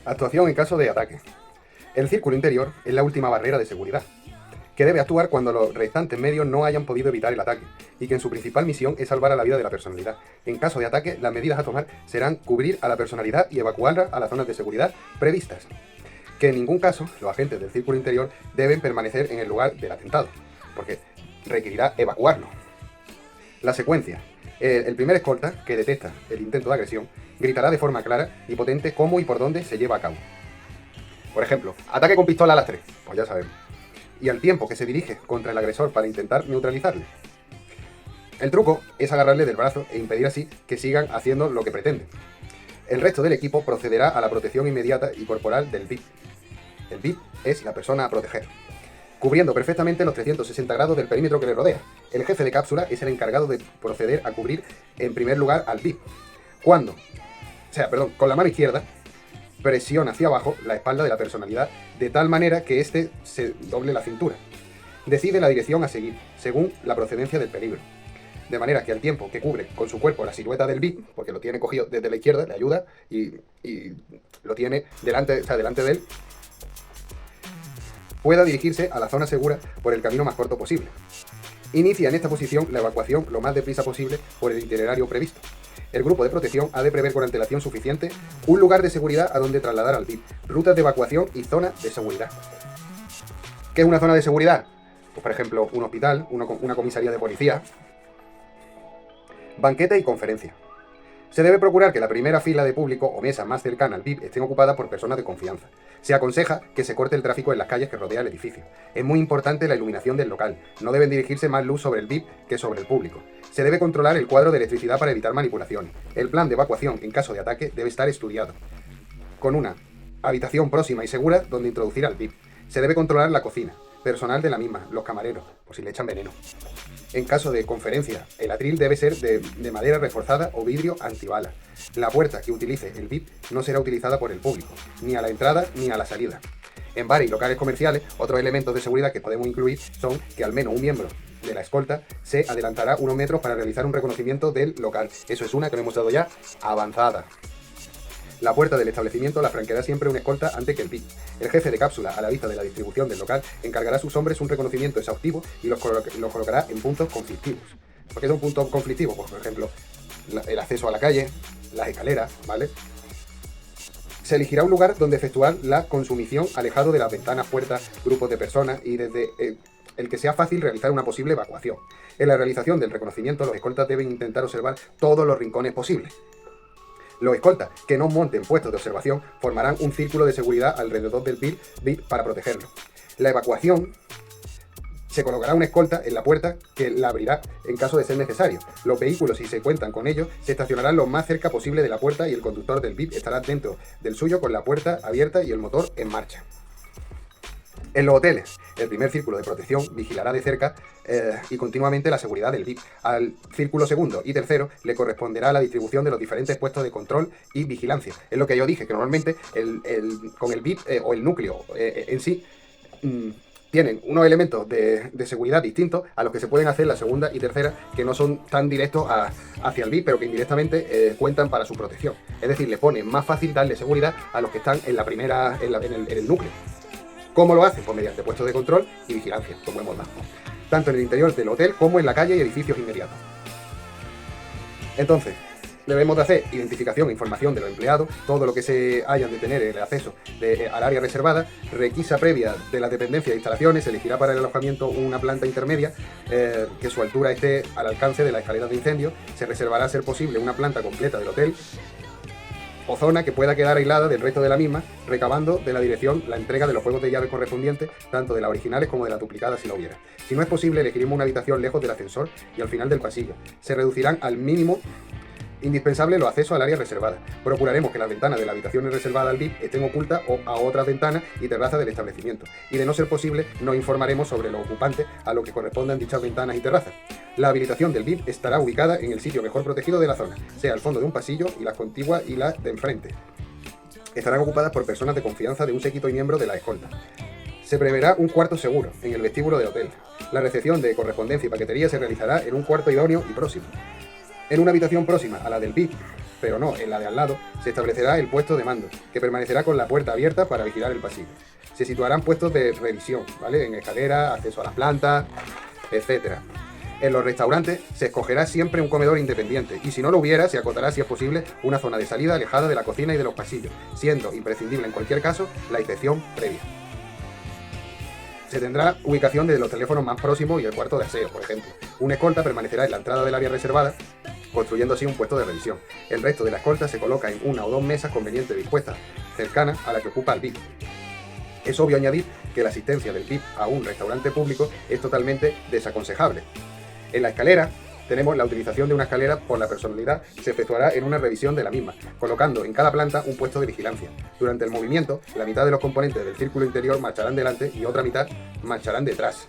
Actuación en caso de ataque. El círculo interior es la última barrera de seguridad, que debe actuar cuando los restantes medios no hayan podido evitar el ataque, y que en su principal misión es salvar a la vida de la personalidad. En caso de ataque, las medidas a tomar serán cubrir a la personalidad y evacuarla a las zonas de seguridad previstas. Que en ningún caso los agentes del círculo interior deben permanecer en el lugar del atentado, porque requerirá evacuarlo. La secuencia. El primer escolta, que detecta el intento de agresión, gritará de forma clara y potente cómo y por dónde se lleva a cabo. Por ejemplo, ataque con pistola a las 3, pues ya sabemos. Y al tiempo que se dirige contra el agresor para intentar neutralizarle. El truco es agarrarle del brazo e impedir así que sigan haciendo lo que pretenden. El resto del equipo procederá a la protección inmediata y corporal del VIP. El VIP es la persona a proteger, cubriendo perfectamente los 360 grados del perímetro que le rodea. El jefe de cápsula es el encargado de proceder a cubrir en primer lugar al VIP. Con la mano izquierda presiona hacia abajo la espalda de la personalidad de tal manera que éste se doble la cintura. Decide la dirección a seguir, según la procedencia del peligro. De manera que al tiempo que cubre con su cuerpo la silueta del VIP, porque lo tiene cogido desde la izquierda, le ayuda y lo tiene delante de él, pueda dirigirse a la zona segura por el camino más corto posible. Inicia en esta posición la evacuación lo más deprisa posible por el itinerario previsto. El grupo de protección ha de prever con antelación suficiente un lugar de seguridad a donde trasladar al VIP, rutas de evacuación y zona de seguridad. ¿Qué es una zona de seguridad? Pues por ejemplo, un hospital, una comisaría de policía, banquete y conferencia. Se debe procurar que la primera fila de público o mesa más cercana al VIP estén ocupadas por personas de confianza. Se aconseja que se corte el tráfico en las calles que rodean el edificio. Es muy importante la iluminación del local. No deben dirigirse más luz sobre el VIP que sobre el público. Se debe controlar el cuadro de electricidad para evitar manipulaciones. El plan de evacuación en caso de ataque debe estar estudiado, con una habitación próxima y segura donde introducir al VIP. Se debe controlar la cocina, personal de la misma, los camareros, por si le echan veneno. En caso de conferencia, el atril debe ser de madera reforzada o vidrio antibala. La puerta que utilice el VIP no será utilizada por el público, ni a la entrada ni a la salida. En bares y locales comerciales, otros elementos de seguridad que podemos incluir son que al menos un miembro de la escolta se adelantará unos metros para realizar un reconocimiento del local. Eso es una que lo hemos dado ya avanzada. La puerta del establecimiento la franqueará siempre un escolta antes que el VIP. El jefe de cápsula, a la vista de la distribución del local, encargará a sus hombres un reconocimiento exhaustivo y los colocará en puntos conflictivos. ¿Por qué son puntos conflictivos? Pues, por ejemplo, el acceso a la calle, las escaleras, ¿vale? Se elegirá un lugar donde efectuar la consumición alejado de las ventanas, puertas, grupos de personas y desde el que sea fácil realizar una posible evacuación. En la realización del reconocimiento, los escoltas deben intentar observar todos los rincones posibles. Los escoltas que no monten puestos de observación formarán un círculo de seguridad alrededor del VIP para protegerlo. La evacuación: se colocará una escolta en la puerta que la abrirá en caso de ser necesario. Los vehículos, si se cuentan con ellos, se estacionarán lo más cerca posible de la puerta y el conductor del VIP estará dentro del suyo con la puerta abierta y el motor en marcha. En los hoteles, el primer círculo de protección vigilará de cerca y continuamente la seguridad del VIP. Al círculo segundo y tercero le corresponderá la distribución de los diferentes puestos de control y vigilancia. Es lo que yo dije, que normalmente con el VIP o el núcleo en sí tienen unos elementos de seguridad distintos a los que se pueden hacer la segunda y tercera, que no son tan directos hacia el VIP, pero que indirectamente cuentan para su protección. Es decir, le pone más fácil darle seguridad a los que están en la primera, en el núcleo. ¿Cómo lo hacen? Pues mediante puestos de control y vigilancia, como hemos dado, tanto en el interior del hotel como en la calle y edificios inmediatos. Entonces, debemos de hacer identificación e información de los empleados, todo lo que se hayan de tener el acceso al área reservada, requisa previa de la dependencia de instalaciones, se elegirá para el alojamiento una planta intermedia que su altura esté al alcance de las escaleras de incendio, se reservará a ser posible una planta completa del hotel o zona que pueda quedar aislada del resto de la misma, recabando de la dirección la entrega de los juegos de llave correspondientes, tanto de las originales como de las duplicadas si la hubiera. Si no es posible, elegiremos una habitación lejos del ascensor y al final del pasillo. Se reducirán al mínimo indispensable los accesos al área reservada. Procuraremos que las ventanas de las habitaciones reservadas al VIP estén ocultas o a otras ventanas y terrazas del establecimiento. Y de no ser posible, nos informaremos sobre los ocupantes a los que correspondan dichas ventanas y terrazas. La habilitación del VIP estará ubicada en el sitio mejor protegido de la zona, sea el fondo de un pasillo y las contiguas y las de enfrente. Estarán ocupadas por personas de confianza de un séquito y miembro de la escolta. Se preverá un cuarto seguro en el vestíbulo del hotel. La recepción de correspondencia y paquetería se realizará en un cuarto idóneo y próximo. En una habitación próxima a la del VIP, pero no en la de al lado, se establecerá el puesto de mando, que permanecerá con la puerta abierta para vigilar el pasillo. Se situarán puestos de revisión, ¿vale? En escalera, acceso a las plantas, etc. En los restaurantes se escogerá siempre un comedor independiente y si no lo hubiera, se acotará, si es posible, una zona de salida alejada de la cocina y de los pasillos, siendo imprescindible en cualquier caso la inspección previa. Se tendrá ubicación de los teléfonos más próximos y el cuarto de aseo, por ejemplo. Una escolta permanecerá en la entrada del área reservada, construyendo así un puesto de revisión. El resto de la escolta se coloca en una o dos mesas convenientes dispuestas, cercanas a la que ocupa el VIP. Es obvio añadir que la asistencia del VIP a un restaurante público es totalmente desaconsejable. En la escalera tenemos la utilización de una escalera por la personalidad, se efectuará en una revisión de la misma, colocando en cada planta un puesto de vigilancia. Durante el movimiento, la mitad de los componentes del círculo interior marcharán delante y otra mitad marcharán detrás.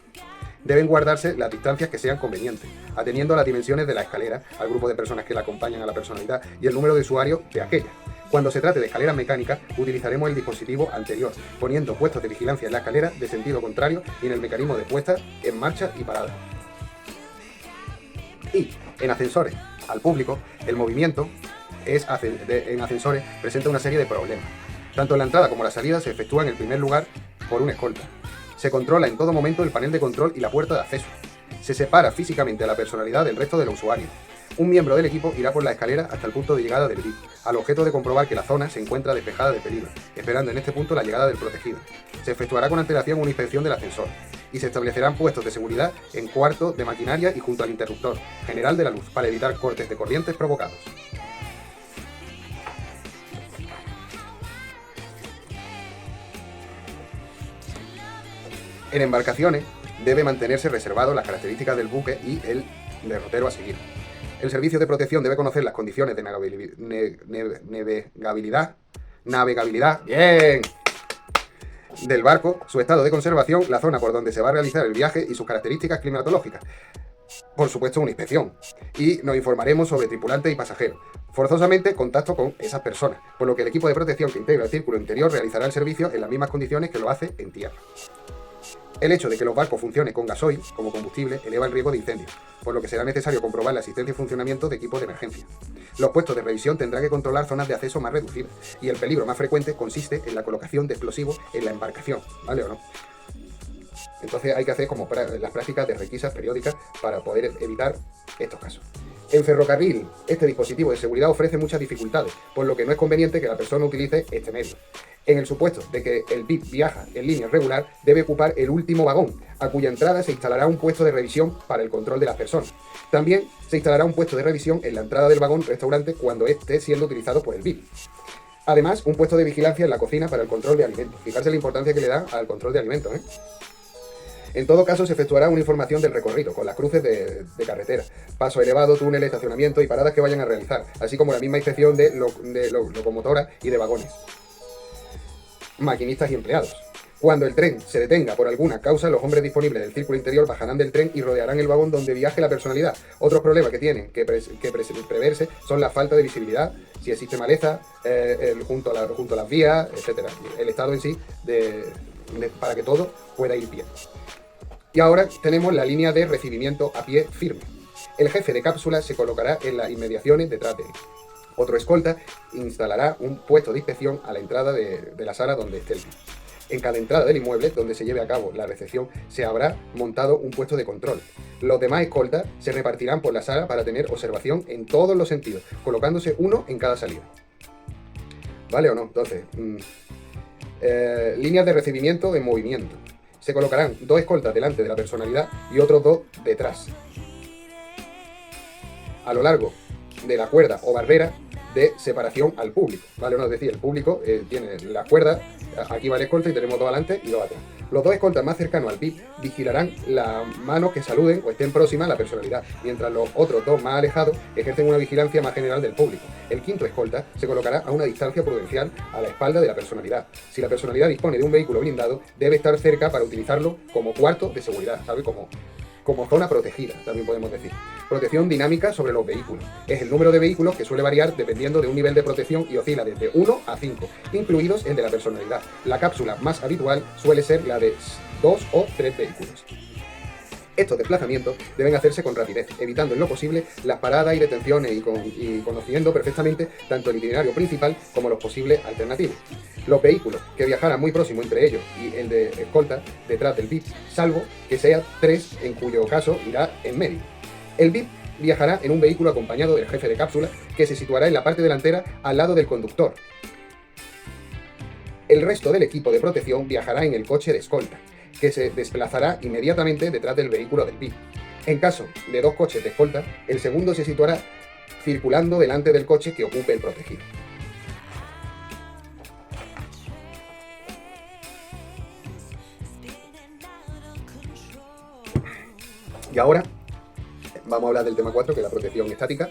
Deben guardarse las distancias que sean convenientes, atendiendo a las dimensiones de la escalera, al grupo de personas que la acompañan a la personalidad y el número de usuarios de aquella. Cuando se trate de escaleras mecánicas, utilizaremos el dispositivo anterior, poniendo puestos de vigilancia en la escalera de sentido contrario y en el mecanismo de puesta en marcha y parada. Y en ascensores al público, el movimiento en ascensores presenta una serie de problemas. Tanto la entrada como la salida se efectúan en primer lugar por una escolta. Se controla en todo momento el panel de control y la puerta de acceso. Se separa físicamente a la personalidad del resto de los usuarios. Un miembro del equipo irá por la escalera hasta el punto de llegada del VIP, al objeto de comprobar que la zona se encuentra despejada de peligro, esperando en este punto la llegada del protegido. Se efectuará con antelación una inspección del ascensor y se establecerán puestos de seguridad en cuartos de maquinaria y junto al interruptor general de la luz para evitar cortes de corrientes provocados. En embarcaciones debe mantenerse reservado las características del buque y el derrotero a seguir. El servicio de protección debe conocer las condiciones de navegabilidad bien, del barco, su estado de conservación, la zona por donde se va a realizar el viaje y sus características climatológicas. Por supuesto, una inspección. Y nos informaremos sobre tripulantes y pasajeros. Forzosamente, contacto con esas personas, por lo que el equipo de protección que integra el círculo interior realizará el servicio en las mismas condiciones que lo hace en tierra. El hecho de que los barcos funcionen con gasoil como combustible eleva el riesgo de incendio, por lo que será necesario comprobar la asistencia y funcionamiento de equipos de emergencia. Los puestos de revisión tendrán que controlar zonas de acceso más reducidas, y el peligro más frecuente consiste en la colocación de explosivos en la embarcación, ¿vale o no? Entonces hay que hacer como las prácticas de requisas periódicas para poder evitar estos casos. En ferrocarril, este dispositivo de seguridad ofrece muchas dificultades, por lo que no es conveniente que la persona utilice este medio. En el supuesto de que el VIP viaja en línea regular, debe ocupar el último vagón, a cuya entrada se instalará un puesto de revisión para el control de las personas. También se instalará un puesto de revisión en la entrada del vagón restaurante cuando esté siendo utilizado por el VIP. Además, un puesto de vigilancia en la cocina para el control de alimentos. Fijarse la importancia que le da al control de alimentos, ¿eh? En todo caso, se efectuará una información del recorrido, con las cruces de carretera, paso elevado, túneles, estacionamiento y paradas que vayan a realizar, así como la misma inspección de locomotoras y de vagones, maquinistas y empleados. Cuando el tren se detenga por alguna causa, los hombres disponibles del círculo interior bajarán del tren y rodearán el vagón donde viaje la personalidad. Otros problemas que tienen que preverse son la falta de visibilidad, si existe maleza junto a las vías, etc. El estado en sí para que todo pueda ir bien. Y ahora tenemos la línea de recibimiento a pie firme. El jefe de cápsula se colocará en las inmediaciones detrás de él. Otro escolta instalará un puesto de inspección a la entrada de la sala donde esté el VIP. En cada entrada del inmueble donde se lleve a cabo la recepción se habrá montado un puesto de control. Los demás escoltas se repartirán por la sala para tener observación en todos los sentidos, colocándose uno en cada salida. ¿Vale o no? Entonces, líneas de recibimiento en movimiento. Se colocarán 2 escoltas delante de la personalidad y otros 2 detrás, a lo largo de la cuerda o barrera de separación al público, ¿vale? Es decir, el público tiene las cuerdas, aquí va el escolta y tenemos 2 adelante y 2 atrás. Los 2 escoltas más cercanos al VIP vigilarán las manos que saluden o estén próximas a la personalidad, mientras los otros 2 más alejados ejercen una vigilancia más general del público. El quinto escolta se colocará a una distancia prudencial a la espalda de la personalidad. Si la personalidad dispone de un vehículo blindado, debe estar cerca para utilizarlo como cuarto de seguridad, ¿sabes? Como zona protegida, también podemos decir. Protección dinámica sobre los vehículos. Es el número de vehículos que suele variar dependiendo de un nivel de protección y oscila desde 1 a 5, incluidos el de la personalidad. La cápsula más habitual suele ser la de 2 o 3 vehículos. Estos desplazamientos deben hacerse con rapidez, evitando en lo posible las paradas y detenciones y conociendo perfectamente tanto el itinerario principal como los posibles alternativos. Los vehículos que viajarán muy próximo entre ellos y el de escolta detrás del VIP, salvo que sea 3, en cuyo caso irá en medio. El VIP viajará en un vehículo acompañado del jefe de cápsula, que se situará en la parte delantera al lado del conductor. El resto del equipo de protección viajará en el coche de escolta, que se desplazará inmediatamente detrás del vehículo del VIP. En caso de 2 coches de escolta, el segundo se situará circulando delante del coche que ocupe el protegido. Y ahora vamos a hablar del tema 4, que es la protección estática.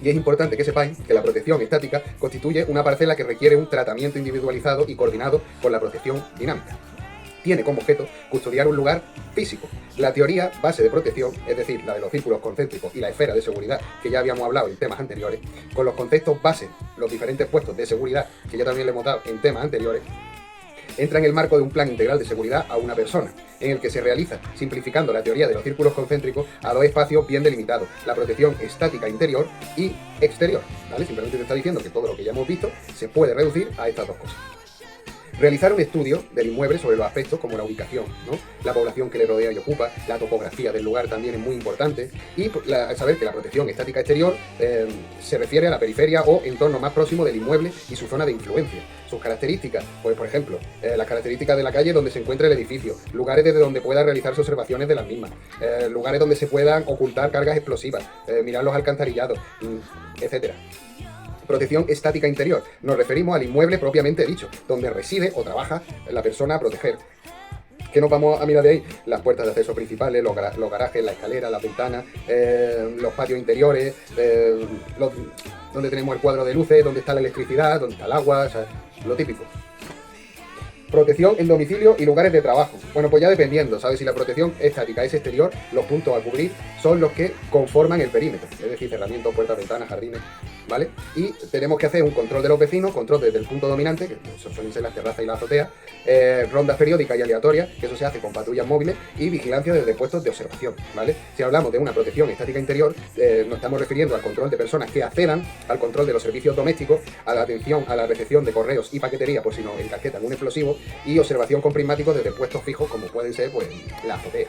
Y es importante que sepáis que la protección estática constituye una parcela que requiere un tratamiento individualizado y coordinado con la protección dinámica. Tiene como objeto custodiar un lugar físico. La teoría base de protección, es decir, la de los círculos concéntricos y la esfera de seguridad, que ya habíamos hablado en temas anteriores, con los conceptos base, los diferentes puestos de seguridad, que ya también le hemos dado en temas anteriores, entra en el marco de un plan integral de seguridad a una persona, en el que se realiza, simplificando la teoría de los círculos concéntricos, a 2 espacios bien delimitados: la protección estática interior y exterior, ¿vale? Simplemente te está diciendo que todo lo que ya hemos visto se puede reducir a estas 2 cosas. Realizar un estudio del inmueble sobre los aspectos como la ubicación, ¿no? La población que le rodea y ocupa, la topografía del lugar también es muy importante, y saber que la protección estática exterior se refiere a la periferia o entorno más próximo del inmueble y su zona de influencia. Sus características, pues por ejemplo, las características de la calle donde se encuentra el edificio, lugares desde donde pueda realizarse observaciones de las mismas, lugares donde se puedan ocultar cargas explosivas, mirar los alcantarillados, etc. Protección estática interior. Nos referimos al inmueble propiamente dicho, donde reside o trabaja la persona a proteger. ¿Qué nos vamos a mirar de ahí? Las puertas de acceso principales, los garajes, la escalera, las ventanas, los patios interiores, donde tenemos el cuadro de luces, donde está la electricidad, donde está el agua, o sea, lo típico. Protección en domicilio y lugares de trabajo. Bueno, pues ya dependiendo, ¿sabes? Si la protección estática es exterior, los puntos a cubrir son los que conforman el perímetro, es decir, cerramientos, puertas, ventanas, jardines, ¿vale? Y tenemos que hacer un control de los vecinos, control desde el punto dominante, que suelen ser las terrazas y la azotea, rondas periódicas y aleatorias, que eso se hace con patrullas móviles, y vigilancia desde puestos de observación, ¿vale? Si hablamos de una protección estática interior, nos estamos refiriendo al control de personas que accedan al control de los servicios domésticos, a la atención a la recepción de correos y paquetería, por si nos encasquetan un explosivo, y observación con prismáticos desde puestos fijos, como pueden ser, pues, la azotea.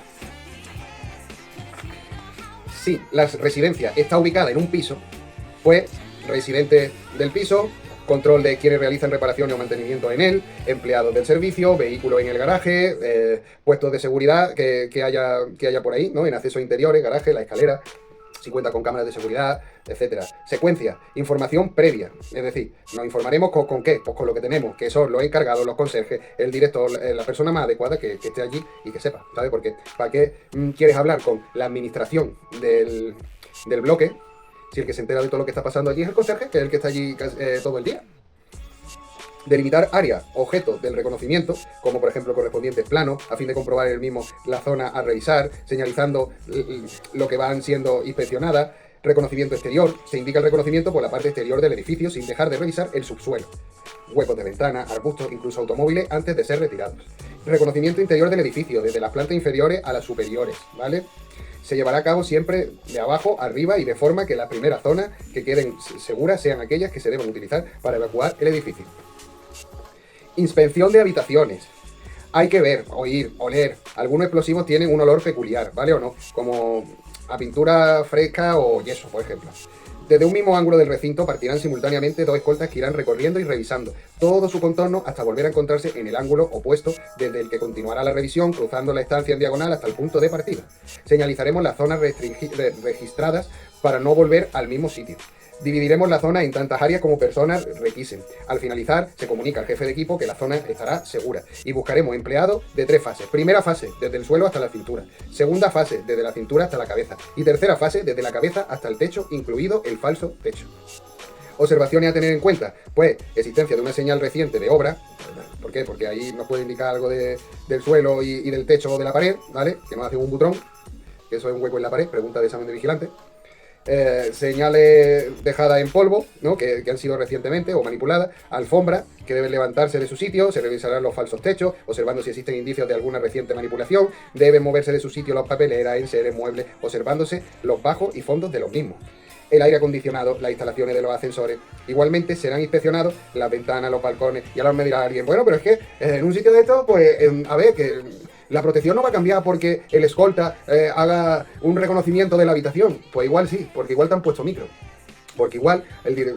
Si la residencia está ubicada en un piso, pues residentes del piso, control de quienes realizan reparaciones o mantenimiento en él, empleados del servicio, vehículos en el garaje, puestos de seguridad que haya por ahí, ¿no? En accesos interiores, garaje, la escalera, si cuenta con cámaras de seguridad, etcétera. Secuencia, información previa, es decir, nos informaremos con qué, pues con lo que tenemos, que son los encargados, los conserjes, el director, la persona más adecuada que esté allí y que sepa, ¿sabes? Porque ¿para qué quieres hablar con la administración del bloque si el que se entera de todo lo que está pasando allí es el conserje, que es el que está allí todo el día? Delimitar áreas, objetos del reconocimiento, como por ejemplo correspondientes planos, a fin de comprobar el mismo la zona a revisar, señalizando lo que van siendo inspeccionadas. Reconocimiento exterior, se indica el reconocimiento por la parte exterior del edificio sin dejar de revisar el subsuelo. Huecos de ventana, arbustos, incluso automóviles antes de ser retirados. Reconocimiento interior del edificio, desde las plantas inferiores a las superiores, ¿vale? Se llevará a cabo siempre de abajo arriba y de forma que las primeras zonas que queden seguras sean aquellas que se deben utilizar para evacuar el edificio. Inspección de habitaciones. Hay que ver, oír, oler. Algunos explosivos tienen un olor peculiar, ¿vale o no? Como a pintura fresca o yeso, por ejemplo. Desde un mismo ángulo del recinto partirán simultáneamente dos escoltas que irán recorriendo y revisando todo su contorno hasta volver a encontrarse en el ángulo opuesto desde el que continuará la revisión, cruzando la estancia en diagonal hasta el punto de partida. Señalizaremos las zonas registradas para no volver al mismo sitio. Dividiremos la zona en tantas áreas como personas requisen. Al finalizar, se comunica al jefe de equipo que la zona estará segura y buscaremos empleados de 3 fases. Primera fase, desde el suelo hasta la cintura. Segunda fase, desde la cintura hasta la cabeza. Y tercera fase, desde la cabeza hasta el techo, incluido el falso techo. Observaciones a tener en cuenta, pues existencia de una señal reciente de obra. ¿Por qué? Porque ahí nos puede indicar algo del suelo y del techo o de la pared, ¿vale? Que nos hace un butrón, que eso es un hueco en la pared, pregunta de examen de vigilante. Señales dejadas en polvo, ¿no? que han sido recientemente o manipuladas, alfombra que deben levantarse de su sitio, se revisarán los falsos techos, observando si existen indicios de alguna reciente manipulación, deben moverse de su sitio las papeleras, enseres, muebles, observándose los bajos y fondos de los mismos. El aire acondicionado, las instalaciones de los ascensores. Igualmente serán inspeccionados las ventanas, los balcones. Y ahora me dirá alguien, bueno, pero es que en un sitio de esto, pues, a ver, que la protección no va a cambiar porque el escolta haga un reconocimiento de la habitación. Pues igual sí, porque igual te han puesto micro. Porque igual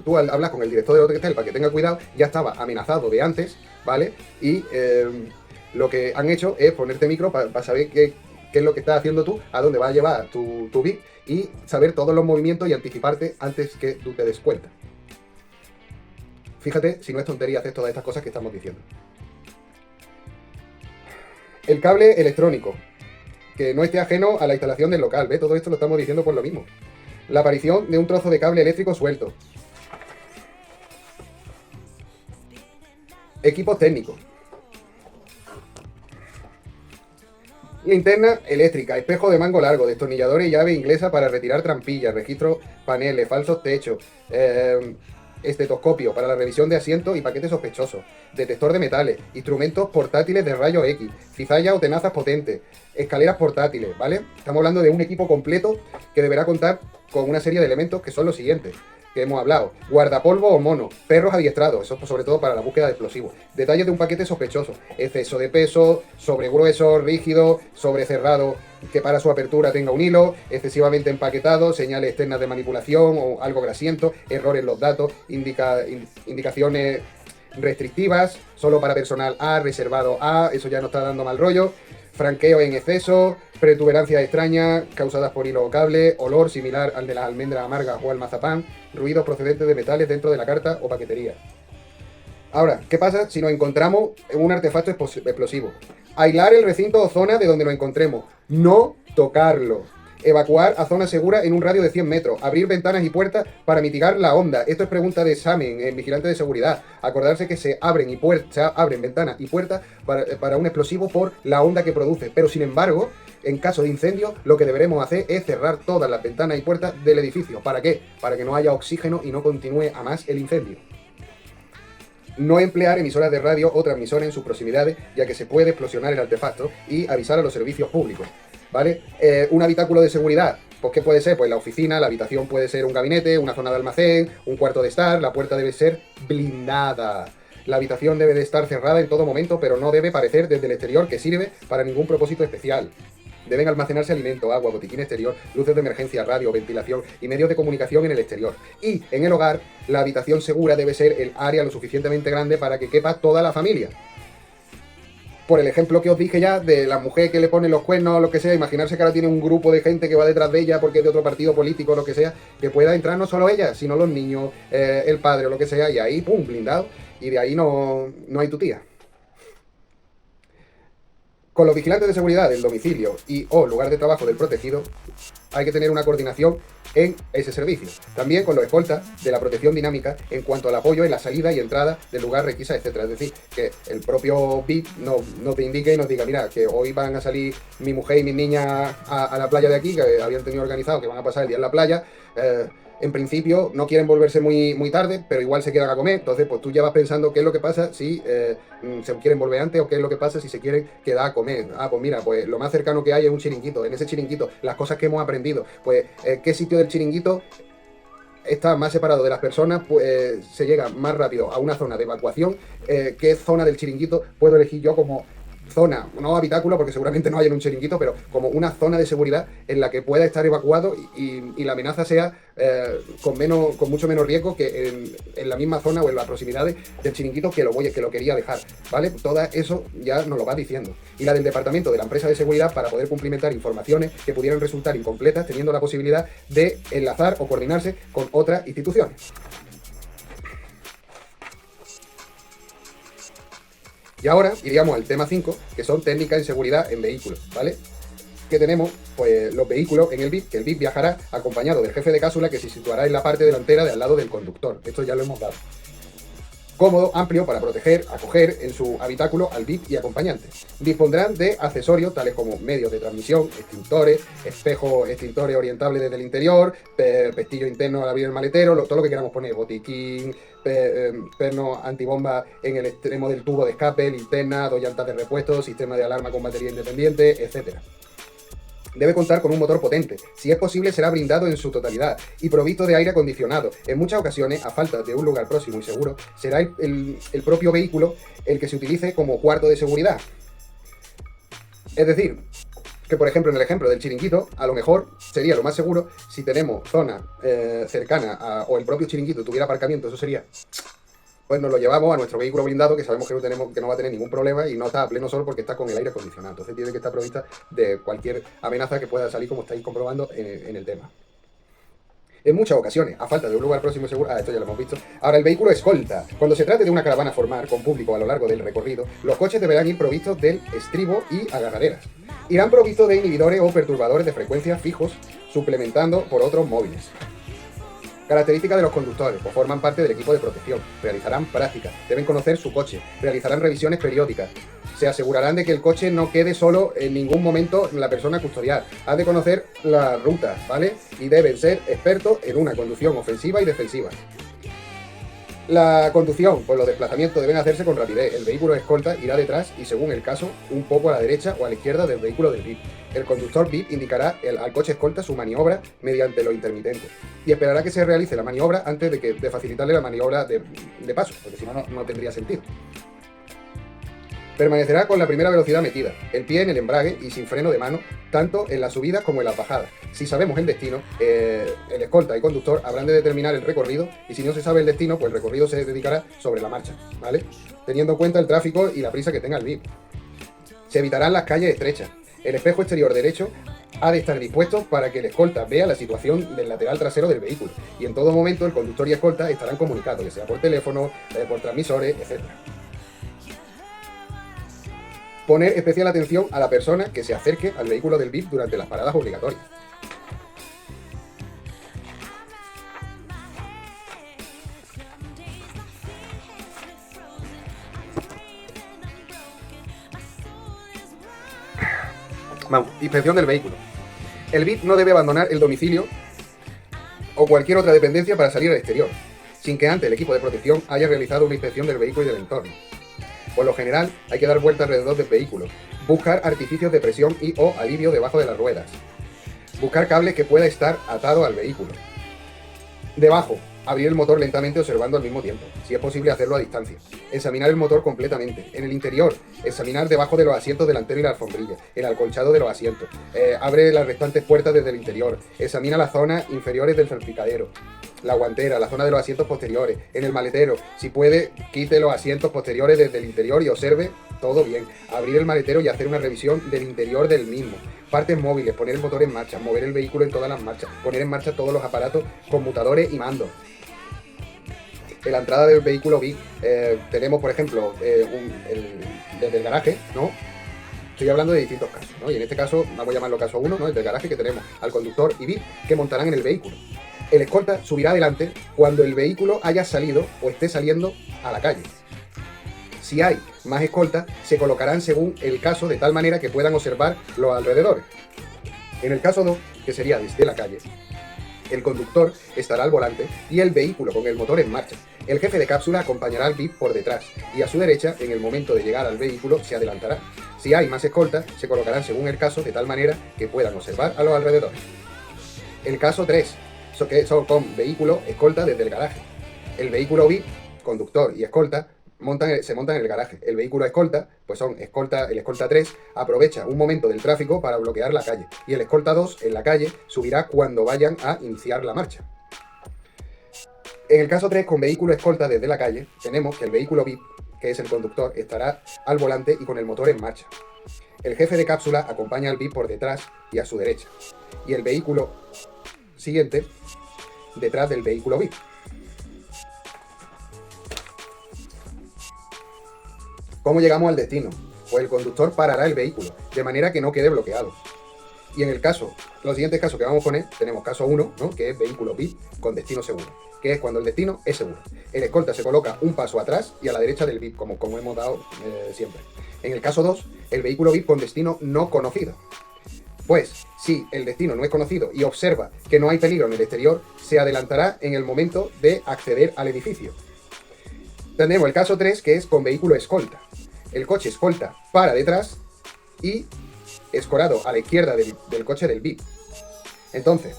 tú al hablar con el director del hotel para que tenga cuidado, ya estaba amenazado de antes, ¿vale? Y lo que han hecho es ponerte micro para saber qué es lo que estás haciendo tú, a dónde va a llevar tu bit y saber todos los movimientos y anticiparte antes que tú te des cuenta. Fíjate si no es tontería hacer todas estas cosas que estamos diciendo. El cable electrónico, que no esté ajeno a la instalación del local, ¿ves? Todo esto lo estamos diciendo por lo mismo. La aparición de un trozo de cable eléctrico suelto. Equipos técnicos. Linterna eléctrica, espejo de mango largo, destornilladores y llave inglesa para retirar trampillas, registro paneles, falsos techos, estetoscopio para la revisión de asientos y paquetes sospechosos, detector de metales, instrumentos portátiles de rayos X, cizallas o tenazas potentes, escaleras portátiles, ¿vale? Estamos hablando de un equipo completo que deberá contar con una serie de elementos que son los siguientes que hemos hablado: guardapolvo o mono, perros adiestrados, eso sobre todo para la búsqueda de explosivos, detalles de un paquete sospechoso, exceso de peso, sobregrueso, rígido, sobrecerrado, que para su apertura tenga un hilo, excesivamente empaquetado, señales externas de manipulación o algo grasiento, errores en los datos, indicaciones restrictivas, solo para personal A, reservado A, eso ya nos está dando mal rollo, franqueo en exceso, protuberancias extrañas causadas por hilo o cable, olor similar al de las almendras amargas o al mazapán, ruidos procedentes de metales dentro de la carta o paquetería. Ahora, ¿qué pasa si nos encontramos en un artefacto explosivo? Aislar el recinto o zona de donde lo encontremos, no tocarlo. Evacuar a zona segura en un radio de 100 metros. Abrir ventanas y puertas para mitigar la onda. Esto es pregunta de examen en vigilante de seguridad. Acordarse que se abren ventanas y puertas para un explosivo por la onda que produce. Pero sin embargo, en caso de incendio, lo que deberemos hacer es cerrar todas las ventanas y puertas del edificio. ¿Para qué? Para que no haya oxígeno y no continúe a más el incendio. No emplear emisoras de radio o transmisores en sus proximidades, ya que se puede explosionar el artefacto, y avisar a los servicios públicos, ¿vale? Un habitáculo de seguridad, pues ¿qué puede ser? Pues la oficina, la habitación puede ser un gabinete, una zona de almacén, un cuarto de estar, la puerta debe ser blindada. La habitación debe de estar cerrada en todo momento, pero no debe parecer desde el exterior que sirve para ningún propósito especial. Deben almacenarse alimento, agua, botiquín exterior, luces de emergencia, radio, ventilación y medios de comunicación en el exterior. Y en el hogar, la habitación segura debe ser el área lo suficientemente grande para que quepa toda la familia. Por el ejemplo que os dije ya, de la mujer que le pone los cuernos o lo que sea, imaginarse que ahora tiene un grupo de gente que va detrás de ella porque es de otro partido político o lo que sea, que pueda entrar no solo ella, sino los niños, el padre o lo que sea, y ahí, pum, blindado, y de ahí no hay tutía. Con los vigilantes de seguridad del domicilio y o lugar de trabajo del protegido, hay que tener una coordinación en ese servicio. También con los escoltas de la protección dinámica en cuanto al apoyo en la salida y entrada del lugar, requisa, etcétera. Es decir, que el propio VIP no te indique y nos diga, mira, que hoy van a salir mi mujer y mis niñas a la playa de aquí, que habían tenido organizado que van a pasar el día en la playa. En principio no quieren volverse muy tarde, pero igual se quedan a comer. Entonces, pues tú ya vas pensando qué es lo que pasa si se quieren volver antes o qué es lo que pasa si se quieren quedar a comer. Pues mira, pues lo más cercano que hay es un chiringuito. En ese chiringuito, las cosas que hemos aprendido, pues qué sitio del chiringuito está más separado de las personas, pues se llega más rápido a una zona de evacuación. ¿Qué zona del chiringuito puedo elegir yo como zona, no habitáculo, porque seguramente no hay en un chiringuito, pero como una zona de seguridad en la que pueda estar evacuado y la amenaza sea con mucho menos riesgo que en la misma zona o en las proximidades del chiringuito que lo quería dejar, ¿vale? Todo eso ya nos lo va diciendo. Y la del departamento de la empresa de seguridad para poder cumplimentar informaciones que pudieran resultar incompletas, teniendo la posibilidad de enlazar o coordinarse con otras instituciones. Y ahora iríamos al tema 5, que son técnicas en seguridad en vehículos, ¿vale? Que tenemos, pues, los vehículos en el VIP, que el VIP viajará acompañado del jefe de cápsula que se situará en la parte delantera de al lado del conductor. Esto ya lo hemos dado. Cómodo, amplio para proteger, acoger en su habitáculo al VIP y acompañantes. Dispondrán de accesorios tales como medios de transmisión, extintores, espejos extintores orientables desde el interior, pestillo interno al abrir el maletero, todo lo que queramos poner, botiquín, perno antibomba en el extremo del tubo de escape, linterna, 2 llantas de repuesto, sistema de alarma con batería independiente, etc. Debe contar con un motor potente. Si es posible, será blindado en su totalidad y provisto de aire acondicionado. En muchas ocasiones, a falta de un lugar próximo y seguro, será el propio vehículo el que se utilice como cuarto de seguridad. Es decir, que por ejemplo en el ejemplo del chiringuito, a lo mejor sería lo más seguro si tenemos zona cercana o el propio chiringuito tuviera aparcamiento, eso sería... Pues nos lo llevamos a nuestro vehículo blindado, que sabemos que no va a tener ningún problema y no está a pleno sol porque está con el aire acondicionado. Entonces tiene que estar provista de cualquier amenaza que pueda salir, como estáis comprobando en el tema. En muchas ocasiones, a falta de un lugar próximo y seguro... esto ya lo hemos visto. Ahora, el vehículo escolta. Cuando se trate de una caravana formal con público a lo largo del recorrido, los coches deberán ir provistos del estribo y agarraderas. Irán provistos de inhibidores o perturbadores de frecuencia fijos, suplementando por otros móviles. Características de los conductores, pues forman parte del equipo de protección, realizarán prácticas, deben conocer su coche, realizarán revisiones periódicas, se asegurarán de que el coche no quede solo en ningún momento la persona a custodiar, han de conocer las rutas, ¿vale? Y deben ser expertos en una conducción ofensiva y defensiva. La conducción, pues los desplazamientos deben hacerse con rapidez. El vehículo escolta irá detrás y, según el caso, un poco a la derecha o a la izquierda del vehículo del VIP. El conductor VIP indicará al coche escolta su maniobra mediante lo intermitente y esperará que se realice la maniobra antes de facilitarle la maniobra de paso, porque si no, no tendría sentido. Permanecerá con la primera velocidad metida, el pie en el embrague y sin freno de mano, tanto en las subidas como en las bajadas. Si sabemos el destino, el escolta y conductor habrán de determinar el recorrido, y si no se sabe el destino, pues el recorrido se dedicará sobre la marcha, ¿vale? Teniendo en cuenta el tráfico y la prisa que tenga el VIP. Se evitarán las calles estrechas. El espejo exterior derecho ha de estar dispuesto para que el escolta vea la situación del lateral trasero del vehículo, y en todo momento el conductor y escolta estarán comunicados, ya sea por teléfono, por transmisores, etc. Poner especial atención a la persona que se acerque al vehículo del VIP durante las paradas obligatorias. Vamos, inspección del vehículo. El VIP no debe abandonar el domicilio o cualquier otra dependencia para salir al exterior, sin que antes el equipo de protección haya realizado una inspección del vehículo y del entorno. Por lo general, hay que dar vueltas alrededor del vehículo, buscar artificios de presión y o alivio debajo de las ruedas, buscar cables que pueda estar atado al vehículo, debajo, Abrir el motor lentamente observando al mismo tiempo, si es posible hacerlo a distancia. Examinar el motor completamente. En el interior, examinar debajo de los asientos delantero y la alfombrilla, el acolchado de los asientos. Abre las restantes puertas desde el interior. Examina las zonas inferiores del salpicadero, la guantera, la zona de los asientos posteriores. En el maletero, si puede, quite los asientos posteriores desde el interior y observe todo bien. Abrir el maletero y hacer una revisión del interior del mismo. Partes móviles, poner el motor en marcha, mover el vehículo en todas las marchas, poner en marcha todos los aparatos, conmutadores y mandos. En la entrada del vehículo VIP tenemos, por ejemplo, desde el garaje, ¿no? Estoy hablando de distintos casos, ¿no? Y en este caso, vamos a llamarlo caso 1, ¿no? Desde el garaje, que tenemos al conductor y VIP que montarán en el vehículo. El escolta subirá adelante cuando el vehículo haya salido o esté saliendo a la calle. Si hay más escoltas, se colocarán según el caso de tal manera que puedan observar los alrededores. En el caso 2, que sería desde la calle, el conductor estará al volante y el vehículo con el motor en marcha. El jefe de cápsula acompañará al VIP por detrás y a su derecha, en el momento de llegar al vehículo, se adelantará. Si hay más escoltas, se colocarán según el caso de tal manera que puedan observar a los alrededores. El caso 3, que son con vehículo escolta desde el garaje. El vehículo VIP, conductor y escolta se montan en el garaje. El vehículo escolta, pues el escolta 3 aprovecha un momento del tráfico para bloquear la calle y el escolta 2 en la calle subirá cuando vayan a iniciar la marcha. En el caso 3, con vehículo escolta desde la calle, tenemos que el vehículo VIP, que es el conductor, estará al volante y con el motor en marcha. El jefe de cápsula acompaña al VIP por detrás y a su derecha. Y el vehículo siguiente detrás del vehículo VIP. ¿Cómo llegamos al destino? Pues el conductor parará el vehículo, de manera que no quede bloqueado. Y en los siguientes casos que vamos a poner, tenemos caso 1, ¿no? Que es vehículo VIP con destino seguro, que es cuando el destino es seguro. El escolta se coloca un paso atrás y a la derecha del VIP, como hemos dado siempre. En el caso 2, el vehículo VIP con destino no conocido. Pues, si el destino no es conocido y observa que no hay peligro en el exterior, se adelantará en el momento de acceder al edificio. Tenemos el caso 3, que es con vehículo escolta. El coche escolta para detrás y escorado a la izquierda del coche del VIP. Entonces,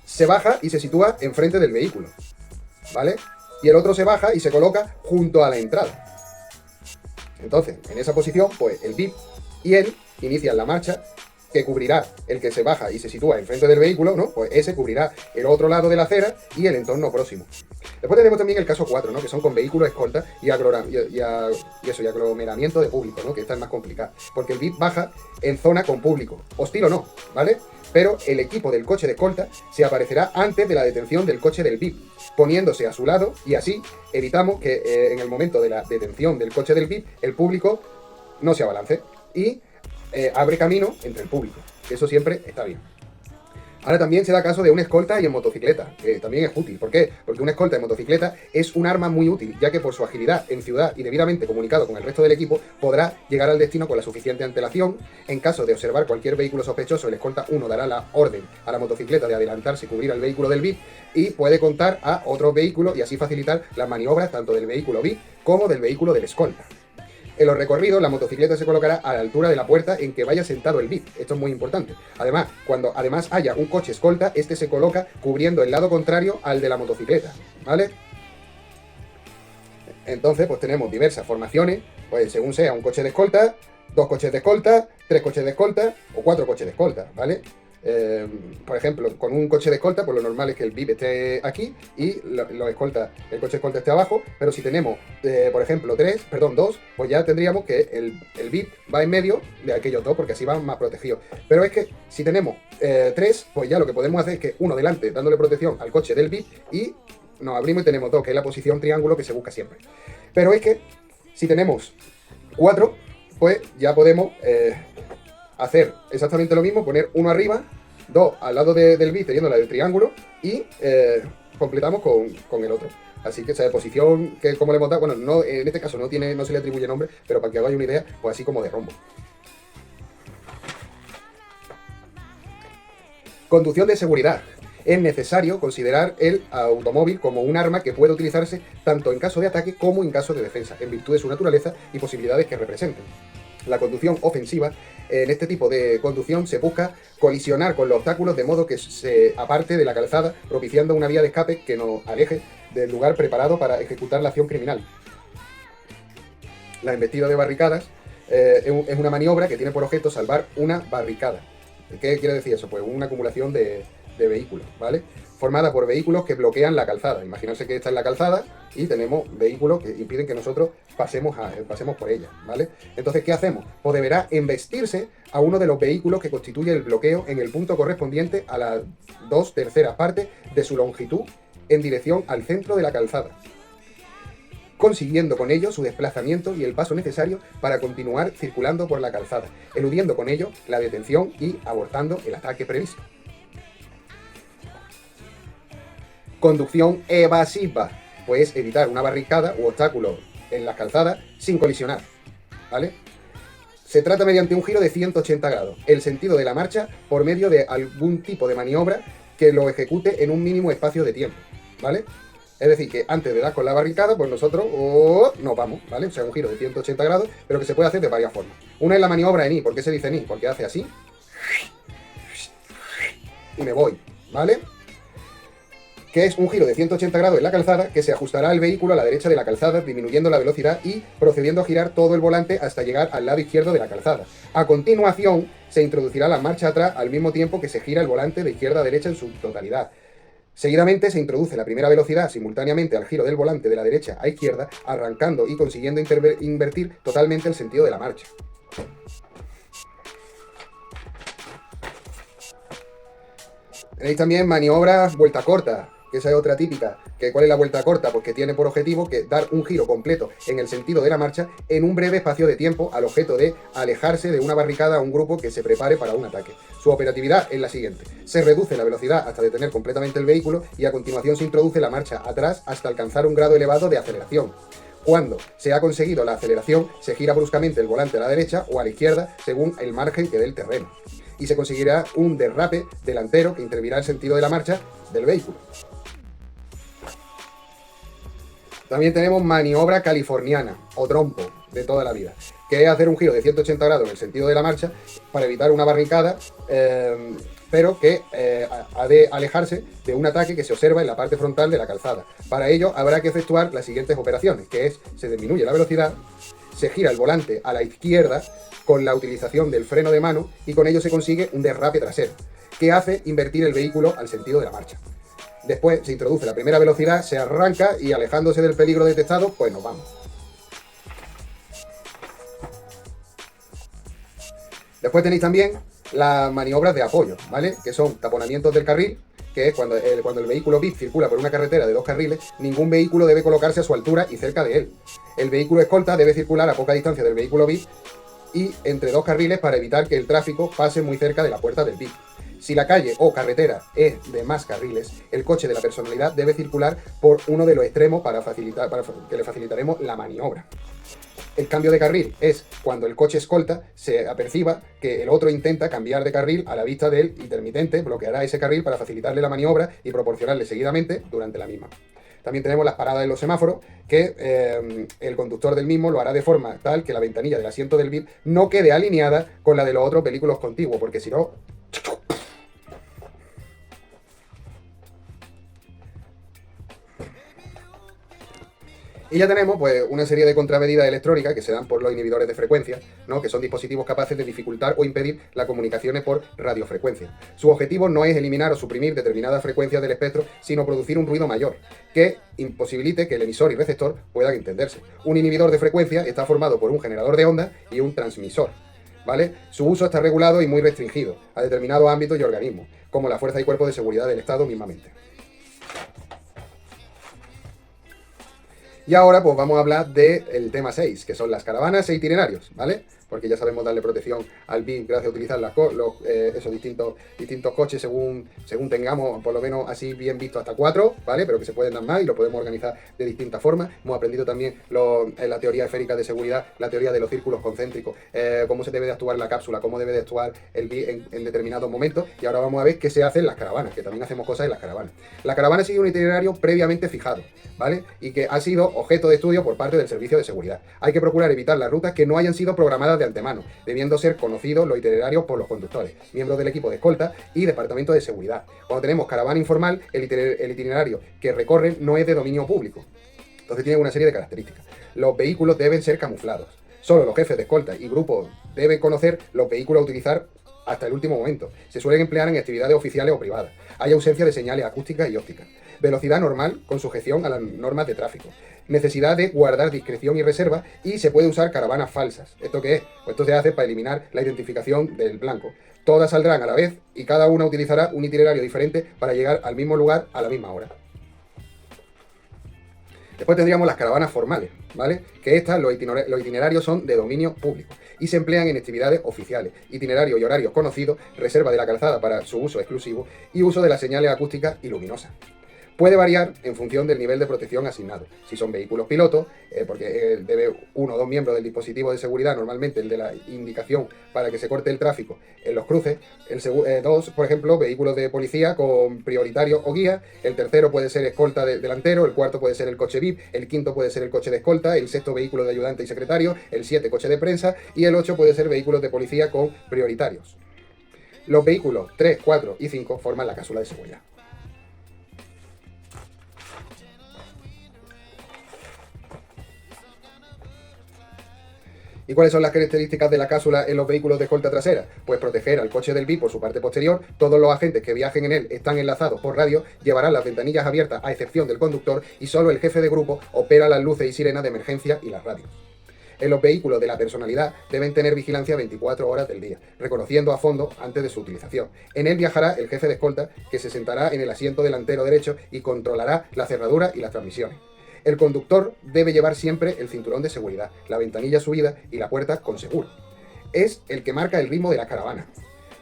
se baja y se sitúa enfrente del vehículo, ¿vale? Y el otro se baja y se coloca junto a la entrada. Entonces, en esa posición, pues el VIP y él inician la marcha que cubrirá el que se baja y se sitúa enfrente del vehículo, ¿no? Pues ese cubrirá el otro lado de la acera y el entorno próximo. Después tenemos también el caso 4, ¿no? Que son con vehículos escolta y aglomeramiento de público, ¿no? Que esta es más complicada, porque el VIP baja en zona con público, hostil o no, ¿vale? Pero el equipo del coche de escolta se aparecerá antes de la detención del coche del VIP, poniéndose a su lado, y así evitamos que en el momento de la detención del coche del VIP el público no se abalance y abre camino entre el público, que eso siempre está bien. Ahora también se da caso de una escolta y en motocicleta, que también es útil. ¿Por qué? Porque una escolta en motocicleta es un arma muy útil, ya que por su agilidad en ciudad y debidamente comunicado con el resto del equipo, podrá llegar al destino con la suficiente antelación. En caso de observar cualquier vehículo sospechoso, el escolta 1 dará la orden a la motocicleta de adelantarse y cubrir al vehículo del VIP y puede contar a otros vehículos y así facilitar las maniobras tanto del vehículo VIP como del vehículo del escolta. En los recorridos, la motocicleta se colocará a la altura de la puerta en que vaya sentado el VIP. Esto es muy importante. Además, cuando haya un coche escolta, este se coloca cubriendo el lado contrario al de la motocicleta, ¿vale? Entonces, pues tenemos diversas formaciones, pues según sea un coche de escolta, 2 coches de escolta, 3 coches de escolta o 4 coches de escolta, ¿vale? Por ejemplo, con un coche de escolta, pues lo normal es que el VIP esté aquí y el coche escolta esté abajo, pero si tenemos, por ejemplo, 2, pues ya tendríamos que el VIP va en medio de aquellos 2, porque así van más protegidos. Pero es que si tenemos 3, pues ya lo que podemos hacer es que uno delante, dándole protección al coche del VIP, y nos abrimos y tenemos 2, que es la posición triángulo que se busca siempre. Pero es que si tenemos 4, pues ya podemos hacer exactamente lo mismo, poner uno arriba, 2 al lado del VIP teniendo la del triángulo y completamos con el otro. Así que esa posición, que como le hemos dado, bueno, no, en este caso no se le atribuye nombre, pero para que hagáis una idea, pues así como de rombo. Conducción de seguridad. Es necesario considerar el automóvil como un arma que puede utilizarse tanto en caso de ataque como en caso de defensa, en virtud de su naturaleza y posibilidades que representen. La conducción ofensiva, en este tipo de conducción se busca colisionar con los obstáculos de modo que se aparte de la calzada, propiciando una vía de escape que nos aleje del lugar preparado para ejecutar la acción criminal. La embestida de barricadas es una maniobra que tiene por objeto salvar una barricada. ¿Qué quiere decir eso? Pues una acumulación de vehículos, ¿vale? Formada por vehículos que bloquean la calzada. Imaginarse que esta es la calzada y tenemos vehículos que impiden que nosotros pasemos por ella, ¿vale? Entonces, ¿qué hacemos? Pues deberá embestirse a uno de los vehículos que constituye el bloqueo en el punto correspondiente a las 2/3 partes de su longitud en dirección al centro de la calzada, consiguiendo con ello su desplazamiento y el paso necesario para continuar circulando por la calzada, eludiendo con ello la detención y abortando el ataque previsto. Conducción evasiva, pues evitar una barricada u obstáculo en las calzadas sin colisionar, ¿vale? Se trata mediante un giro de 180 grados, el sentido de la marcha por medio de algún tipo de maniobra que lo ejecute en un mínimo espacio de tiempo, ¿vale? Es decir, que antes de dar con la barricada, pues nosotros nos vamos, ¿vale? O sea, un giro de 180 grados, pero que se puede hacer de varias formas. Una es la maniobra en I. ¿Por qué se dice en I? Porque hace así y me voy, ¿vale? Que es un giro de 180 grados en la calzada que se ajustará al vehículo a la derecha de la calzada, disminuyendo la velocidad y procediendo a girar todo el volante hasta llegar al lado izquierdo de la calzada. A continuación, se introducirá la marcha atrás al mismo tiempo que se gira el volante de izquierda a derecha en su totalidad. Seguidamente se introduce la primera velocidad simultáneamente al giro del volante de la derecha a izquierda, arrancando y consiguiendo invertir totalmente el sentido de la marcha. Tenéis también maniobras vuelta corta, que esa es otra típica. ¿Cuál es la vuelta corta? Pues que tiene por objetivo dar un giro completo en el sentido de la marcha en un breve espacio de tiempo al objeto de alejarse de una barricada a un grupo que se prepare para un ataque. Su operatividad es la siguiente. Se reduce la velocidad hasta detener completamente el vehículo y a continuación se introduce la marcha atrás hasta alcanzar un grado elevado de aceleración. Cuando se ha conseguido la aceleración, se gira bruscamente el volante a la derecha o a la izquierda según el margen que dé el terreno. Y se conseguirá un derrape delantero que intervirá el sentido de la marcha del vehículo. También tenemos maniobra californiana o trompo de toda la vida, que es hacer un giro de 180 grados en el sentido de la marcha para evitar una barricada, pero que ha de alejarse de un ataque que se observa en la parte frontal de la calzada. Para ello habrá que efectuar las siguientes operaciones, que es: se disminuye la velocidad, se gira el volante a la izquierda con la utilización del freno de mano y con ello se consigue un derrape trasero, que hace invertir el vehículo al sentido de la marcha. Después se introduce la primera velocidad, se arranca y alejándose del peligro detectado, pues nos vamos. Después tenéis también las maniobras de apoyo, ¿vale? Que son taponamientos del carril, que es cuando el vehículo VIP circula por una carretera de 2 carriles, ningún vehículo debe colocarse a su altura y cerca de él. El vehículo escolta debe circular a poca distancia del vehículo VIP y entre 2 carriles para evitar que el tráfico pase muy cerca de la puerta del VIP. Si la calle o carretera es de más carriles, el coche de la personalidad debe circular por uno de los extremos para que le facilitaremos la maniobra. El cambio de carril es cuando el coche escolta se aperciba que el otro intenta cambiar de carril a la vista del intermitente, bloqueará ese carril para facilitarle la maniobra y proporcionarle seguidamente durante la misma. También tenemos las paradas en los semáforos, que el conductor del mismo lo hará de forma tal que la ventanilla del asiento del VIP no quede alineada con la de los otros vehículos contiguos, porque si no... Y ya tenemos pues una serie de contramedidas electrónicas que se dan por los inhibidores de frecuencia, ¿no? Que son dispositivos capaces de dificultar o impedir las comunicaciones por radiofrecuencia. Su objetivo no es eliminar o suprimir determinadas frecuencias del espectro, sino producir un ruido mayor, que imposibilite que el emisor y receptor puedan entenderse. Un inhibidor de frecuencia está formado por un generador de ondas y un transmisor, ¿vale? Su uso está regulado y muy restringido a determinados ámbitos y organismos, como la Fuerza y Cuerpo de Seguridad del Estado mismamente. Y ahora pues vamos a hablar del tema 6, que son las caravanas e itinerarios, ¿vale? Porque ya sabemos darle protección al BIM gracias a utilizar esos distintos coches según tengamos, por lo menos así bien visto, hasta 4, ¿vale? Pero que se pueden dar más y lo podemos organizar de distintas formas. Hemos aprendido también la teoría esférica de seguridad, la teoría de los círculos concéntricos, cómo se debe de actuar la cápsula, cómo debe de actuar el BIM en determinados momentos. Y ahora vamos a ver qué se hace en las caravanas, que también hacemos cosas en las caravanas. La caravana sigue un itinerario previamente fijado, ¿vale? Y que ha sido objeto de estudio por parte del servicio de seguridad. Hay que procurar evitar las rutas que no hayan sido programadas de antemano, debiendo ser conocidos los itinerarios por los conductores, miembros del equipo de escolta y departamento de seguridad. Cuando tenemos caravana informal, el itinerario que recorren no es de dominio público. Entonces tiene una serie de características. Los vehículos deben ser camuflados. Solo los jefes de escolta y grupos deben conocer los vehículos a utilizar hasta el último momento. Se suelen emplear en actividades oficiales o privadas. Hay ausencia de señales acústicas y ópticas. Velocidad normal con sujeción a las normas de tráfico. Necesidad de guardar discreción y reserva, y se puede usar caravanas falsas. ¿Esto qué es? Pues esto se hace para eliminar la identificación del blanco. Todas saldrán a la vez y cada una utilizará un itinerario diferente para llegar al mismo lugar a la misma hora. Después tendríamos las caravanas formales, ¿vale? Que estas, los itinerarios son de dominio público y se emplean en actividades oficiales, itinerarios y horarios conocidos, reserva de la calzada para su uso exclusivo y uso de las señales acústicas y luminosas. Puede variar en función del nivel de protección asignado. Si son vehículos pilotos, porque debe uno o dos miembros del dispositivo de seguridad, normalmente el de la indicación para que se corte el tráfico en los cruces. Dos, por ejemplo, vehículos de policía con prioritario o guía. El tercero puede ser escolta delantero, el cuarto puede ser el coche VIP, el quinto puede ser el coche de escolta, el sexto vehículo de ayudante y secretario, el 7 coche de prensa y el 8 puede ser vehículos de policía con prioritarios. Los vehículos 3, 4 y 5 forman la cápsula de seguridad. ¿Y cuáles son las características de la cápsula en los vehículos de escolta trasera? Pues proteger al coche del VIP por su parte posterior. Todos los agentes que viajen en él están enlazados por radio, llevarán las ventanillas abiertas a excepción del conductor y solo el jefe de grupo opera las luces y sirenas de emergencia y las radios. En los vehículos de la personalidad deben tener vigilancia 24 horas del día, reconociendo a fondo antes de su utilización. En él viajará el jefe de escolta, que se sentará en el asiento delantero derecho y controlará la cerradura y las transmisiones. El conductor debe llevar siempre el cinturón de seguridad, la ventanilla subida y la puerta con seguro. Es el que marca el ritmo de la caravana.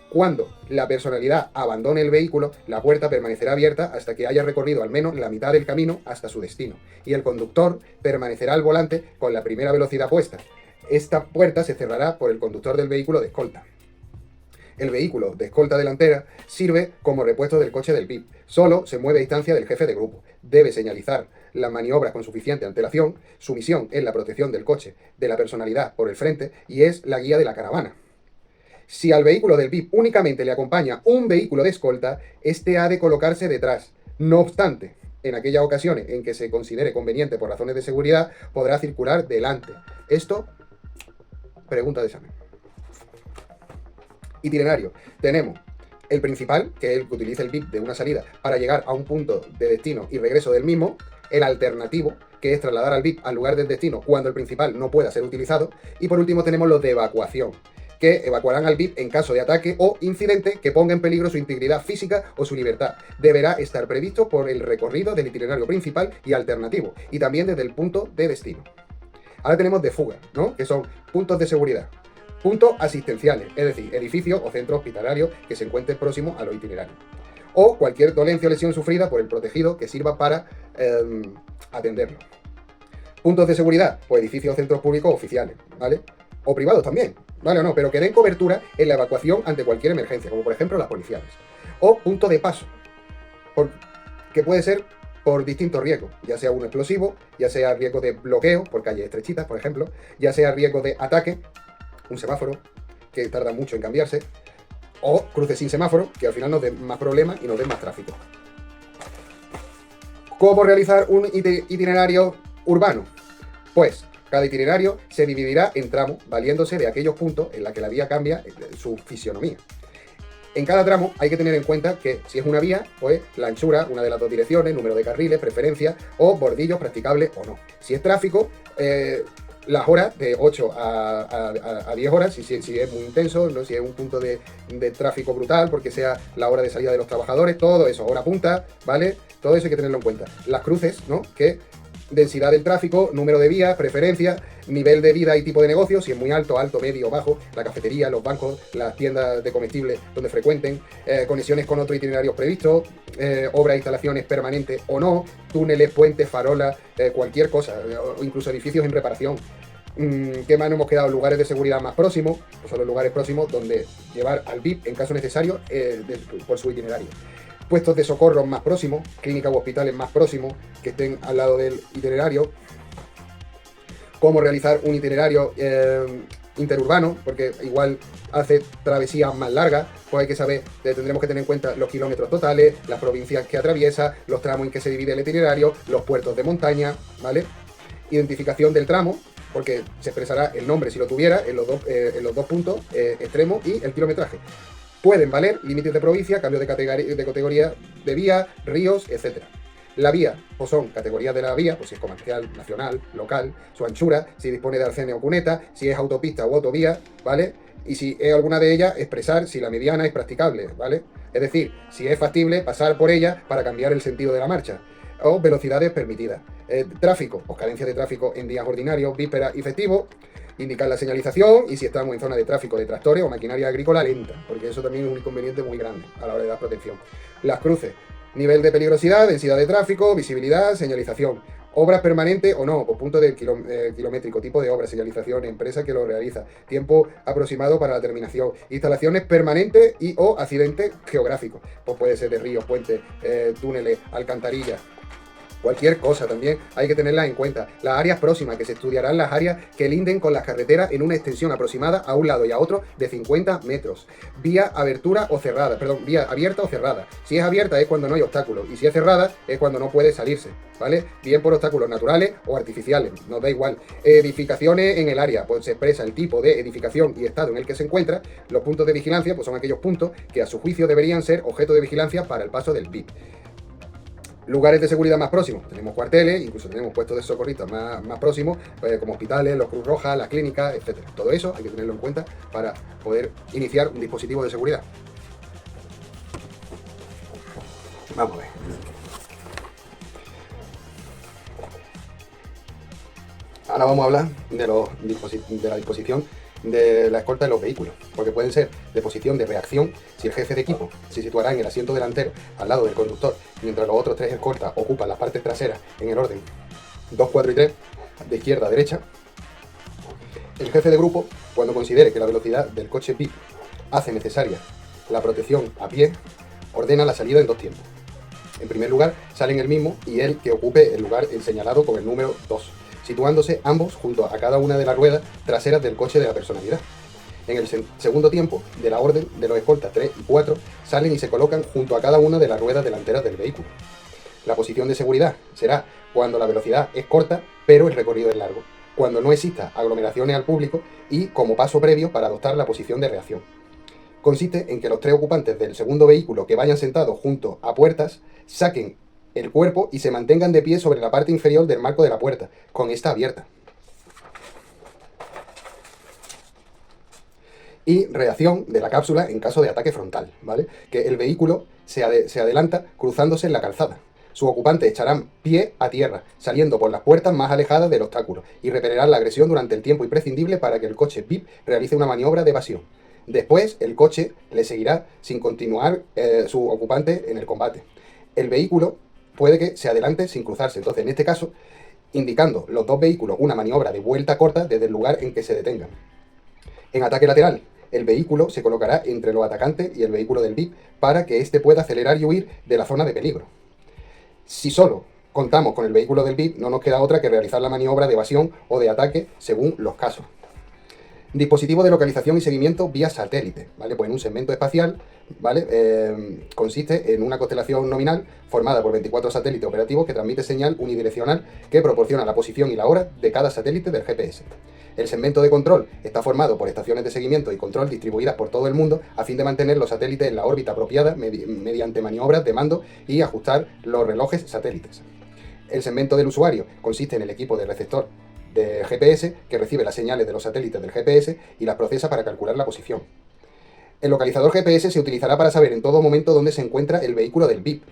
Cuando la personalidad abandone el vehículo, la puerta permanecerá abierta hasta que haya recorrido al menos la mitad del camino hasta su destino, y el conductor permanecerá al volante con la primera velocidad puesta. Esta puerta se cerrará por el conductor del vehículo de escolta. El vehículo de escolta delantera sirve como repuesto del coche del VIP. Solo se mueve a distancia del jefe de grupo. Debe señalizar las maniobras con suficiente antelación. Su misión es la protección del coche de la personalidad por el frente y es la guía de la caravana. Si al vehículo del VIP únicamente le acompaña un vehículo de escolta, este ha de colocarse detrás. No obstante, en aquellas ocasiones en que se considere conveniente por razones de seguridad, podrá circular delante. Esto, pregunta de examen. Itinerario. Tenemos el principal, que es el que utiliza el VIP de una salida para llegar a un punto de destino y regreso del mismo. El alternativo, que es trasladar al VIP al lugar del destino cuando el principal no pueda ser utilizado. Y por último tenemos los de evacuación, que evacuarán al VIP en caso de ataque o incidente que ponga en peligro su integridad física o su libertad. Deberá estar previsto por el recorrido del itinerario principal y alternativo, y también desde el punto de destino. Ahora tenemos de fuga, ¿no? Que son puntos de seguridad. Puntos asistenciales, es decir, edificios o centros hospitalarios que se encuentren próximos a los itinerarios. O cualquier dolencia o lesión sufrida por el protegido que sirva para atenderlo. Puntos de seguridad, pues edificios o centros públicos oficiales, ¿vale? O privados también, ¿vale o no? Pero que den cobertura en la evacuación ante cualquier emergencia, como por ejemplo las policiales. O punto de paso, que puede ser por distintos riesgos, ya sea un explosivo, ya sea riesgo de bloqueo por calles estrechitas, por ejemplo, ya sea riesgo de ataque, un semáforo que tarda mucho en cambiarse, o cruces sin semáforo, que al final nos den más problemas y nos den más tráfico. ¿Cómo realizar un itinerario urbano? Pues cada itinerario se dividirá en tramos, valiéndose de aquellos puntos en los que la vía cambia su fisionomía. En cada tramo hay que tener en cuenta que si es una vía, pues la anchura, una de las dos direcciones, número de carriles, preferencias o bordillos practicables o no. Si es tráfico, las horas de 8 a 10 horas, si es muy intenso, ¿no? Si es un punto de tráfico brutal, porque sea la hora de salida de los trabajadores, todo eso, hora punta, ¿vale? Todo eso hay que tenerlo en cuenta. Las cruces, ¿no? Que densidad del tráfico, número de vías, preferencias, nivel de vida y tipo de negocio, si es muy alto, medio, bajo, la cafetería, los bancos, las tiendas de comestibles donde frecuenten, conexiones con otros itinerarios previstos, obras e instalaciones permanentes o no, túneles, puentes, farolas, cualquier cosa, o incluso edificios en reparación. ¿Qué más nos hemos quedado? Lugares de seguridad más próximos, pues son los lugares próximos donde llevar al VIP en caso necesario por su itinerario. Puestos de socorro más próximos, clínicas u hospitales más próximos que estén al lado del itinerario. Cómo realizar un itinerario interurbano, porque igual hace travesías más largas, pues hay que saber, tendremos que tener en cuenta los kilómetros totales, las provincias que atraviesa, los tramos en que se divide el itinerario, los puertos de montaña, ¿vale? Identificación del tramo, porque se expresará el nombre si lo tuviera en los dos puntos extremos y el kilometraje. Pueden valer límites de provincia, cambio de categoría de vía, ríos, etc. La vía, pues son categorías de la vía, pues si es comercial, nacional, local, su anchura, si dispone de arcene o cuneta, si es autopista o autovía, ¿vale? Y si es alguna de ellas, expresar si la mediana es practicable, ¿vale? Es decir, si es factible pasar por ella para cambiar el sentido de la marcha, o velocidades permitidas. Tráfico, pues cadencia de tráfico en días ordinarios, vísperas y festivos. Indicar la señalización y si estamos en zona de tráfico de tractores o maquinaria agrícola lenta, porque eso también es un inconveniente muy grande a la hora de dar protección. Las cruces, nivel de peligrosidad, densidad de tráfico, visibilidad, señalización. Obras permanentes o no, pues punto del kilométrico, tipo de obra, señalización, empresa que lo realiza, tiempo aproximado para la terminación, instalaciones permanentes y o accidentes geográficos, pues puede ser de ríos, puentes, túneles, alcantarillas. Cualquier cosa también hay que tenerla en cuenta. Las áreas próximas, que se estudiarán las áreas que linden con las carreteras en una extensión aproximada a un lado y a otro de 50 metros. Vía abierta o cerrada. Si es abierta es cuando no hay obstáculos y si es cerrada es cuando no puede salirse, ¿vale? Bien por obstáculos naturales o artificiales, nos da igual. Edificaciones en el área, pues se expresa el tipo de edificación y estado en el que se encuentra. Los puntos de vigilancia, pues son aquellos puntos que a su juicio deberían ser objeto de vigilancia para el paso del VIP. Lugares de seguridad más próximos, tenemos cuarteles, incluso tenemos puestos de socorristas más próximos, como hospitales, los Cruz Rojas, las clínicas, etc. Todo eso hay que tenerlo en cuenta para poder iniciar un dispositivo de seguridad. Vamos a ver. Ahora vamos a hablar de la disposición de la escolta de los vehículos, porque pueden ser de posición de reacción si el jefe de equipo se situará en el asiento delantero al lado del conductor, mientras los otros tres escoltas ocupan las partes traseras en el orden 2, 4 y 3, de izquierda a derecha. El jefe de grupo, cuando considere que la velocidad del coche VIP hace necesaria la protección a pie, ordena la salida en dos tiempos. En primer lugar, salen el mismo y el que ocupe el lugar señalado con el número 2, situándose ambos junto a cada una de las ruedas traseras del coche de la personalidad. En el segundo tiempo de la orden de los escoltas 3 y 4 salen y se colocan junto a cada una de las ruedas delanteras del vehículo. La posición de seguridad será cuando la velocidad es corta pero el recorrido es largo, cuando no exista aglomeraciones al público y como paso previo para adoptar la posición de reacción. Consiste en que los tres ocupantes del segundo vehículo que vayan sentados junto a puertas saquen el cuerpo y se mantengan de pie sobre la parte inferior del marco de la puerta, con esta abierta. Y reacción de la cápsula en caso de ataque frontal, ¿vale? Que el vehículo se adelanta cruzándose en la calzada. Sus ocupantes echarán pie a tierra, saliendo por las puertas más alejadas del obstáculo, y repelerán la agresión durante el tiempo imprescindible para que el coche VIP realice una maniobra de evasión. Después, el coche le seguirá sin continuar su ocupante en el combate. El vehículo puede que se adelante sin cruzarse. Entonces, en este caso, indicando los dos vehículos una maniobra de vuelta corta desde el lugar en que se detengan. En ataque lateral, el vehículo se colocará entre los atacantes y el vehículo del VIP para que éste pueda acelerar y huir de la zona de peligro. Si solo contamos con el vehículo del VIP, no nos queda otra que realizar la maniobra de evasión o de ataque según los casos. Dispositivo de localización y seguimiento vía satélite, ¿vale? Pues en un segmento espacial, ¿vale? Consiste en una constelación nominal formada por 24 satélites operativos que transmite señal unidireccional que proporciona la posición y la hora de cada satélite del GPS. El segmento de control está formado por estaciones de seguimiento y control distribuidas por todo el mundo a fin de mantener los satélites en la órbita apropiada mediante maniobras de mando y ajustar los relojes satélites. El segmento del usuario consiste en el equipo de receptor de GPS que recibe las señales de los satélites del GPS y las procesa para calcular la posición. El localizador GPS se utilizará para saber en todo momento dónde se encuentra el vehículo del VIP.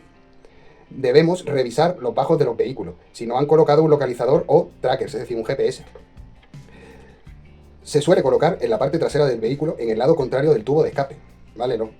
Debemos revisar los bajos de los vehículos, si no han colocado un localizador o trackers, es decir, un GPS. Se suele colocar en la parte trasera del vehículo en el lado contrario del tubo de escape, ¿vale? ¿No?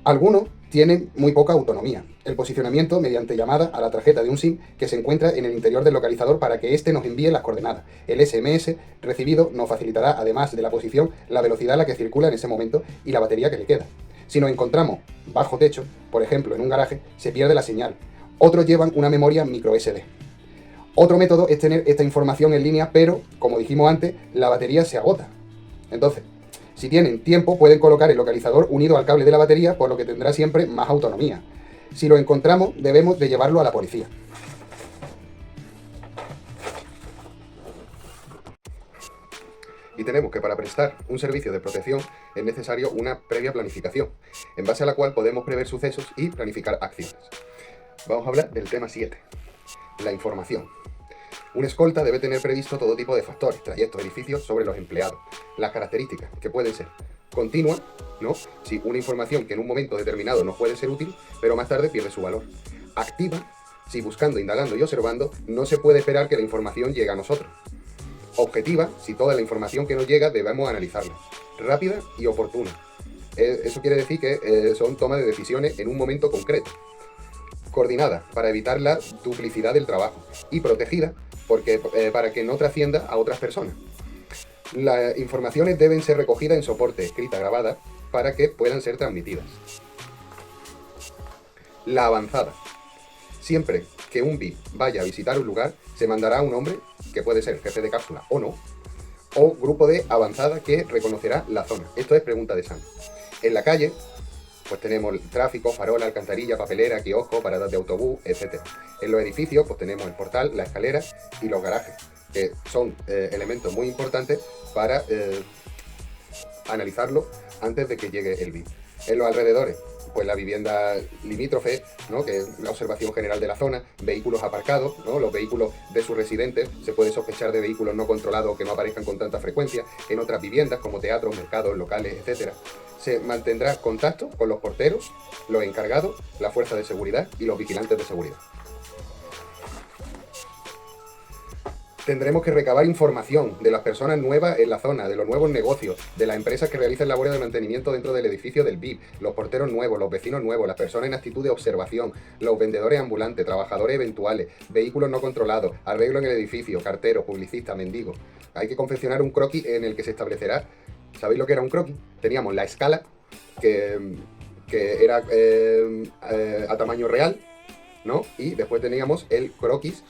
Algunos tienen muy poca autonomía. El posicionamiento mediante llamada a la tarjeta de un SIM que se encuentra en el interior del localizador para que éste nos envíe las coordenadas. El SMS recibido nos facilitará, además de la posición, la velocidad a la que circula en ese momento y la batería que le queda. Si nos encontramos bajo techo, por ejemplo en un garaje, se pierde la señal. Otros llevan una memoria micro SD. Otro método es tener esta información en línea, pero, como dijimos antes, la batería se agota. Entonces, si tienen tiempo, pueden colocar el localizador unido al cable de la batería, por lo que tendrá siempre más autonomía. Si lo encontramos, debemos de llevarlo a la policía. Y tenemos que para prestar un servicio de protección es necesario una previa planificación, en base a la cual podemos prever sucesos y planificar acciones. Vamos a hablar del tema 7, la información. Un escolta debe tener previsto todo tipo de factores, trayectos, edificios sobre los empleados. Las características, que pueden ser continua, ¿no? Si una información que en un momento determinado no puede ser útil, pero más tarde pierde su valor. Activa, si buscando, indagando y observando, no se puede esperar que la información llegue a nosotros. Objetiva, si toda la información que nos llega debemos analizarla. Rápida y oportuna. Eso quiere decir que son tomas de decisiones en un momento concreto. Coordinada, para evitar la duplicidad del trabajo. Y protegida, para que no trascienda a otras personas. Las informaciones deben ser recogidas en soporte, escrita, grabada, para que puedan ser transmitidas. La avanzada. Siempre que un VIP vaya a visitar un lugar, se mandará a un hombre, que puede ser jefe de cápsula o no, o grupo de avanzada que reconocerá la zona. Esto es pregunta de examen. En la calle, pues tenemos el tráfico, farola, alcantarilla, papelera, kiosco, paradas de autobús, etc. En los edificios, pues tenemos el portal, la escalera y los garajes, que son elementos muy importantes para analizarlo antes de que llegue el VIP. En los alrededores, pues la vivienda limítrofe, ¿no? Que es la observación general de la zona, vehículos aparcados, ¿no? Los vehículos de sus residentes, se puede sospechar de vehículos no controlados que no aparezcan con tanta frecuencia, en otras viviendas como teatros, mercados, locales, etc. Se mantendrá contacto con los porteros, los encargados, la fuerza de seguridad y los vigilantes de seguridad. Tendremos que recabar información de las personas nuevas en la zona, de los nuevos negocios, de las empresas que realizan labores de mantenimiento dentro del edificio del VIP, los porteros nuevos, los vecinos nuevos, las personas en actitud de observación, los vendedores ambulantes, trabajadores eventuales, vehículos no controlados, arreglo en el edificio, carteros, publicistas, mendigos. Hay que confeccionar un croquis en el que se establecerá. ¿Sabéis lo que era un croquis? Teníamos la escala, que era a tamaño real, ¿no? Y después teníamos el croquis,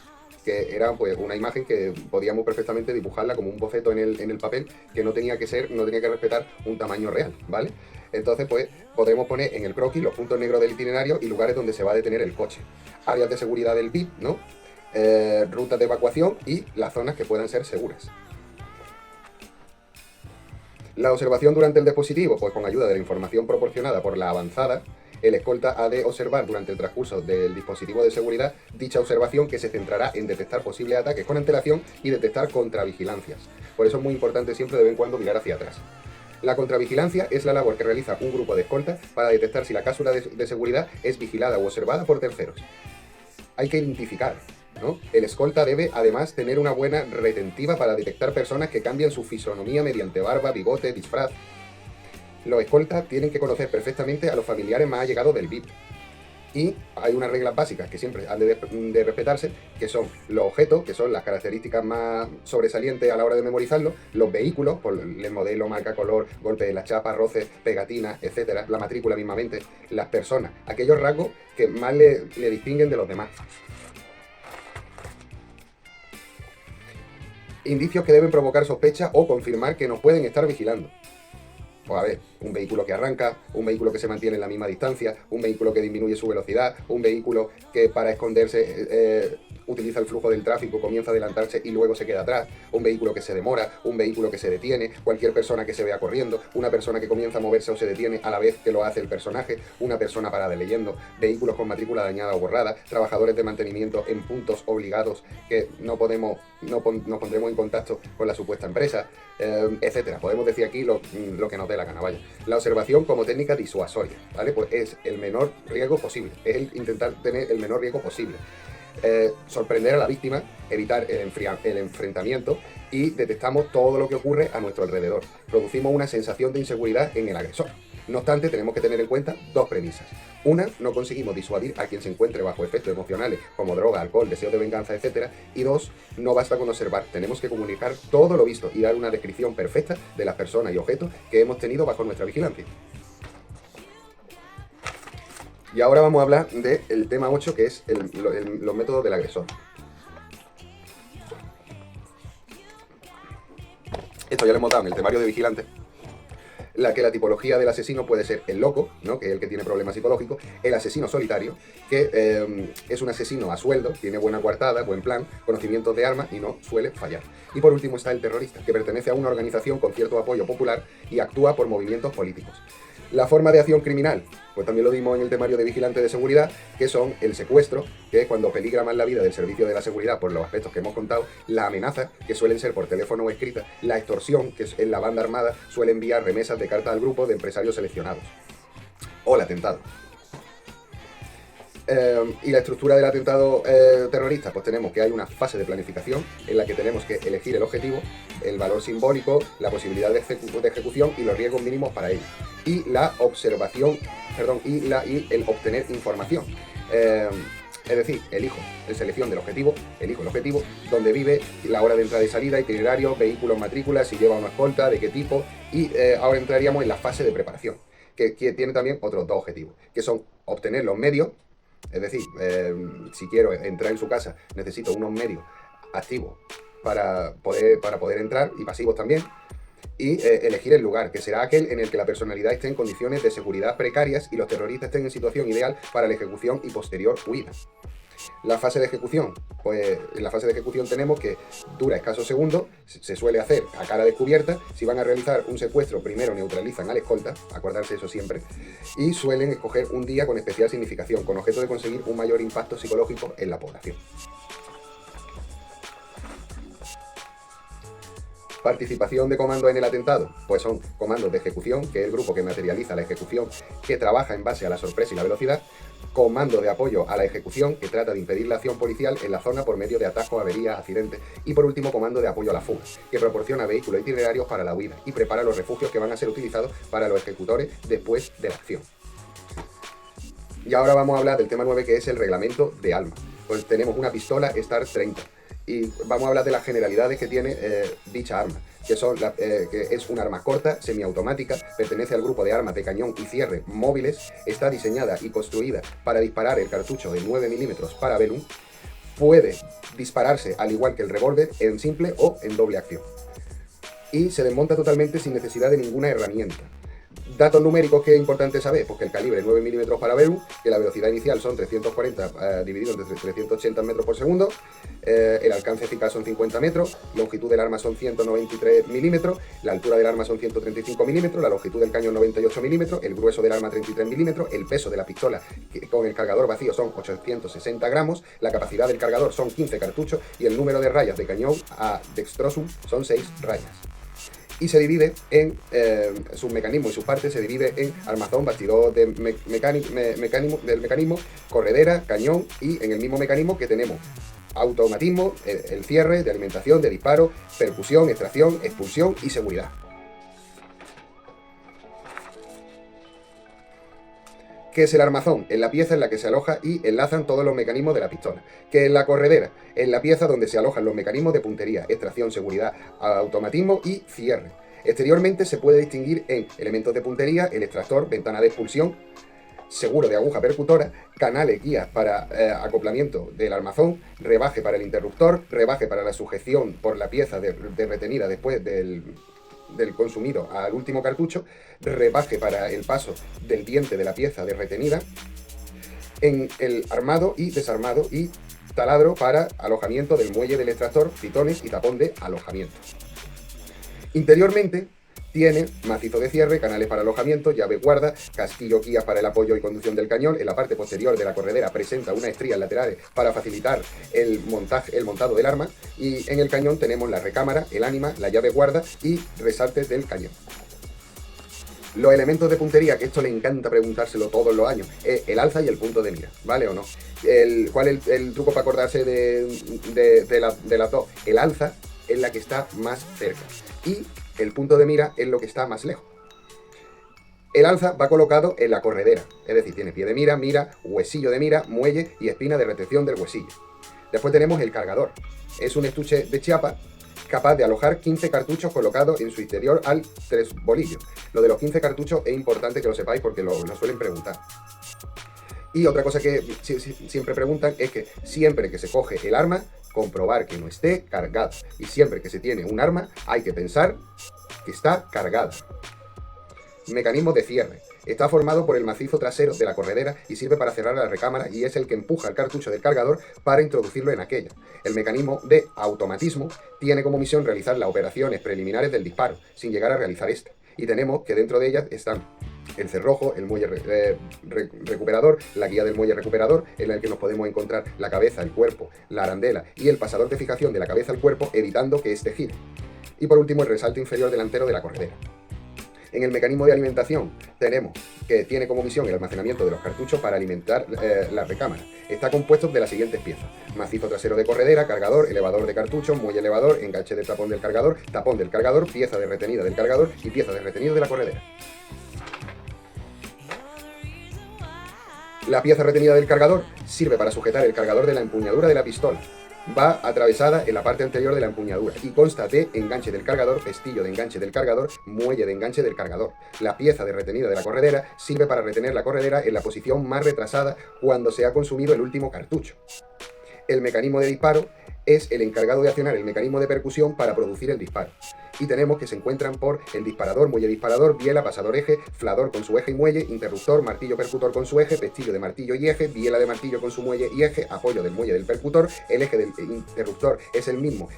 que era pues una imagen que podíamos perfectamente dibujarla como un boceto en el papel, que no tenía que respetar un tamaño real, ¿vale? Entonces, pues, podremos poner en el croquis los puntos negros del itinerario y lugares donde se va a detener el coche. Áreas de seguridad del VIP, ¿no? Rutas de evacuación y las zonas que puedan ser seguras. La observación durante el dispositivo, pues con ayuda de la información proporcionada por la avanzada, el escolta ha de observar durante el transcurso del dispositivo de seguridad dicha observación, que se centrará en detectar posibles ataques con antelación y detectar contravigilancias. Por eso es muy importante siempre de vez en cuando mirar hacia atrás. La contravigilancia es la labor que realiza un grupo de escolta para detectar si la cápsula de seguridad es vigilada o observada por terceros. Hay que identificar, ¿no? El escolta debe además tener una buena retentiva para detectar personas que cambian su fisonomía mediante barba, bigote, disfraz. Los escoltas tienen que conocer perfectamente a los familiares más allegados del VIP. Y hay unas reglas básicas que siempre han de respetarse, que son los objetos, que son las características más sobresalientes a la hora de memorizarlo, los vehículos, por el modelo, marca, color, golpe de la chapa, roces, pegatinas, etcétera, la matrícula mismamente, las personas, aquellos rasgos que más le distinguen de los demás. Indicios que deben provocar sospecha o confirmar que nos pueden estar vigilando. Pues a ver, un vehículo que arranca, un vehículo que se mantiene en la misma distancia, un vehículo que disminuye su velocidad, un vehículo que para esconderse utiliza el flujo del tráfico, comienza a adelantarse y luego se queda atrás, un vehículo que se demora, un vehículo que se detiene, cualquier persona que se vea corriendo, una persona que comienza a moverse o se detiene a la vez que lo hace el personaje, una persona parada leyendo, vehículos con matrícula dañada o borrada, trabajadores de mantenimiento en puntos obligados que nos pondremos en contacto con la supuesta empresa, etcétera. Podemos decir aquí lo que nos dé la gana, vaya. La observación como técnica disuasoria, ¿vale? Pues es el menor riesgo posible, es el intentar tener el menor riesgo posible. Sorprender a la víctima, evitar el enfrentamiento y detectamos todo lo que ocurre a nuestro alrededor. Producimos una sensación de inseguridad en el agresor. No obstante, tenemos que tener en cuenta dos premisas. Una, no conseguimos disuadir a quien se encuentre bajo efectos emocionales como droga, alcohol, deseo de venganza, etc. Y dos, no basta con observar, tenemos que comunicar todo lo visto y dar una descripción perfecta de las personas y objetos que hemos tenido bajo nuestra vigilancia. Y ahora vamos a hablar del tema 8, que es los métodos del agresor. Esto Esto ya lo hemos dado en el temario de vigilante. La tipología del asesino puede ser el loco, ¿no? Que es el que tiene problemas psicológicos, el asesino solitario, que es un asesino a sueldo, tiene buena coartada, buen plan, conocimientos de armas y no suele fallar. Y por último está el terrorista, que pertenece a una organización con cierto apoyo popular y actúa por movimientos políticos. La forma de acción criminal, pues también lo dimos en el temario de vigilante de seguridad, que son el secuestro, que es cuando peligra más la vida del servicio de la seguridad por los aspectos que hemos contado, la amenaza, que suelen ser por teléfono o escrita, la extorsión, que es en la banda armada suele enviar remesas de cartas al grupo de empresarios seleccionados, o el atentado. Y la estructura del atentado terrorista, pues tenemos que hay una fase de planificación en la que tenemos que elegir el objetivo, el valor simbólico, la posibilidad de ejecución y los riesgos mínimos para ello. Y la observación, y el obtener información. Es decir, elijo el objetivo, dónde vive, la hora de entrada y salida, itinerario, vehículos, matrículas, si lleva una escolta, de qué tipo, y ahora entraríamos en la fase de preparación, que tiene también otros dos objetivos, que son obtener los medios. Es decir, si quiero entrar en su casa, necesito unos medios activos para poder entrar, y pasivos también, y elegir el lugar, que será aquel en el que la personalidad esté en condiciones de seguridad precarias y los terroristas estén en situación ideal para la ejecución y posterior huida. La fase de ejecución, pues en la fase de ejecución tenemos que dura escasos segundos, se suele hacer a cara descubierta. Si van a realizar un secuestro, primero neutralizan al escolta, acordarse eso siempre, y suelen escoger un día con especial significación, con objeto de conseguir un mayor impacto psicológico en la población. Participación de comandos en el atentado, pues son comandos de ejecución, que es el grupo que materializa la ejecución, que trabaja en base a la sorpresa y la velocidad. Comando de apoyo a la ejecución, que trata de impedir la acción policial en la zona por medio de atajos, averías, accidentes. Y por último, comando de apoyo a la fuga, que proporciona vehículos itinerarios para la huida y prepara los refugios que van a ser utilizados para los ejecutores después de la acción. Y ahora vamos a hablar del tema 9, que es el reglamento de armas. Pues tenemos una pistola Star 30. Y vamos a hablar de las generalidades que tiene dicha arma, que es un arma corta, semiautomática, pertenece al grupo de armas de cañón y cierre móviles, está diseñada y construida para disparar el cartucho de 9 milímetros para Velum, puede dispararse al igual que el revólver en simple o en doble acción, y se desmonta totalmente sin necesidad de ninguna herramienta. Datos numéricos que es importante saber, pues que el calibre es 9 milímetros para Velum, que la velocidad inicial son 340 dividido entre 380 metros por segundo, el alcance eficaz son 50 metros, la longitud del arma son 193 milímetros, la altura del arma son 135 milímetros, la longitud del cañón 98 milímetros, el grueso del arma 33 milímetros, el peso de la pistola con el cargador vacío son 860 gramos, la capacidad del cargador son 15 cartuchos y el número de rayas de cañón a dextrosum son 6 rayas. Y se divide en sus mecanismos y sus partes, se divide en armazón, bastidor del mecanismo, corredera, cañón, y en el mismo mecanismo que tenemos automatismo, el cierre de alimentación, de disparo, percusión, extracción, expulsión y seguridad. ¿Qué es el armazón? Es la pieza en la que se aloja y enlazan todos los mecanismos de la pistola. ¿Qué es la corredera? Es la pieza donde se alojan los mecanismos de puntería, extracción, seguridad, automatismo y cierre. Exteriormente se puede distinguir en elementos de puntería, el extractor, ventana de expulsión, seguro de aguja percutora, canales, guías para acoplamiento del armazón, rebaje para el interruptor, rebaje para la sujeción por la pieza de retenida después del consumido al último cartucho, rebaje para el paso del diente de la pieza de retenida, en el armado y desarmado, y taladro para alojamiento del muelle del extractor, pitones y tapón de alojamiento. Interiormente tiene macizo de cierre, canales para alojamiento, llave guarda, casquillo guía para el apoyo y conducción del cañón. En la parte posterior de la corredera presenta unas estrías laterales para facilitar el montado del arma, y en el cañón tenemos la recámara, el ánima, la llave guarda y resaltes del cañón. Los elementos de puntería, que esto le encanta preguntárselo todos los años, es el alza y el punto de mira, ¿vale o no? ¿Cuál es el truco para acordarse de las dos? El alza es la que está más cerca y el punto de mira es lo que está más lejos. El alza va colocado en la corredera, es decir, tiene pie de mira, mira, huesillo de mira, muelle y espina de retención del huesillo. Después tenemos el cargador. Es un estuche de chiapa capaz de alojar 15 cartuchos colocados en su interior al 3 bolillos. Lo de los 15 cartuchos es importante que lo sepáis porque lo suelen preguntar. Y otra cosa que siempre preguntan es que siempre que se coge el arma, comprobar que no esté cargado. Y siempre que se tiene un arma hay que pensar que está cargada. Mecanismo de cierre. Está formado por el macizo trasero de la corredera y sirve para cerrar la recámara y es el que empuja el cartucho del cargador para introducirlo en aquella. El mecanismo de automatismo tiene como misión realizar las operaciones preliminares del disparo, sin llegar a realizar este. Y tenemos que dentro de ellas están el cerrojo, el muelle recuperador, la guía del muelle recuperador, en el que nos podemos encontrar la cabeza, el cuerpo, la arandela y el pasador de fijación de la cabeza al cuerpo, evitando que éste gire. Y por último, el resalto inferior delantero de la corredera. En el mecanismo de alimentación tenemos que tiene como misión el almacenamiento de los cartuchos para alimentar la recámara. Está compuesto de las siguientes piezas: macizo trasero de corredera, cargador, elevador de cartuchos, muelle elevador, enganche de tapón del cargador, pieza de retenida del cargador y pieza de retenido de la corredera. La pieza retenida del cargador sirve para sujetar el cargador de la empuñadura de la pistola. Va atravesada en la parte anterior de la empuñadura y consta de enganche del cargador, pestillo de enganche del cargador, muelle de enganche del cargador. La pieza de retenida de la corredera sirve para retener la corredera en la posición más retrasada cuando se ha consumido el último cartucho. El mecanismo de disparo es el encargado de accionar el mecanismo de percusión para producir el disparo. Y tenemos que se encuentran por el disparador, muelle disparador, biela, pasador eje, flador con su eje y muelle, interruptor, martillo percutor con su eje, pestillo de martillo y eje, biela de martillo con su muelle y eje, apoyo del muelle del percutor. El eje del interruptor es el mismo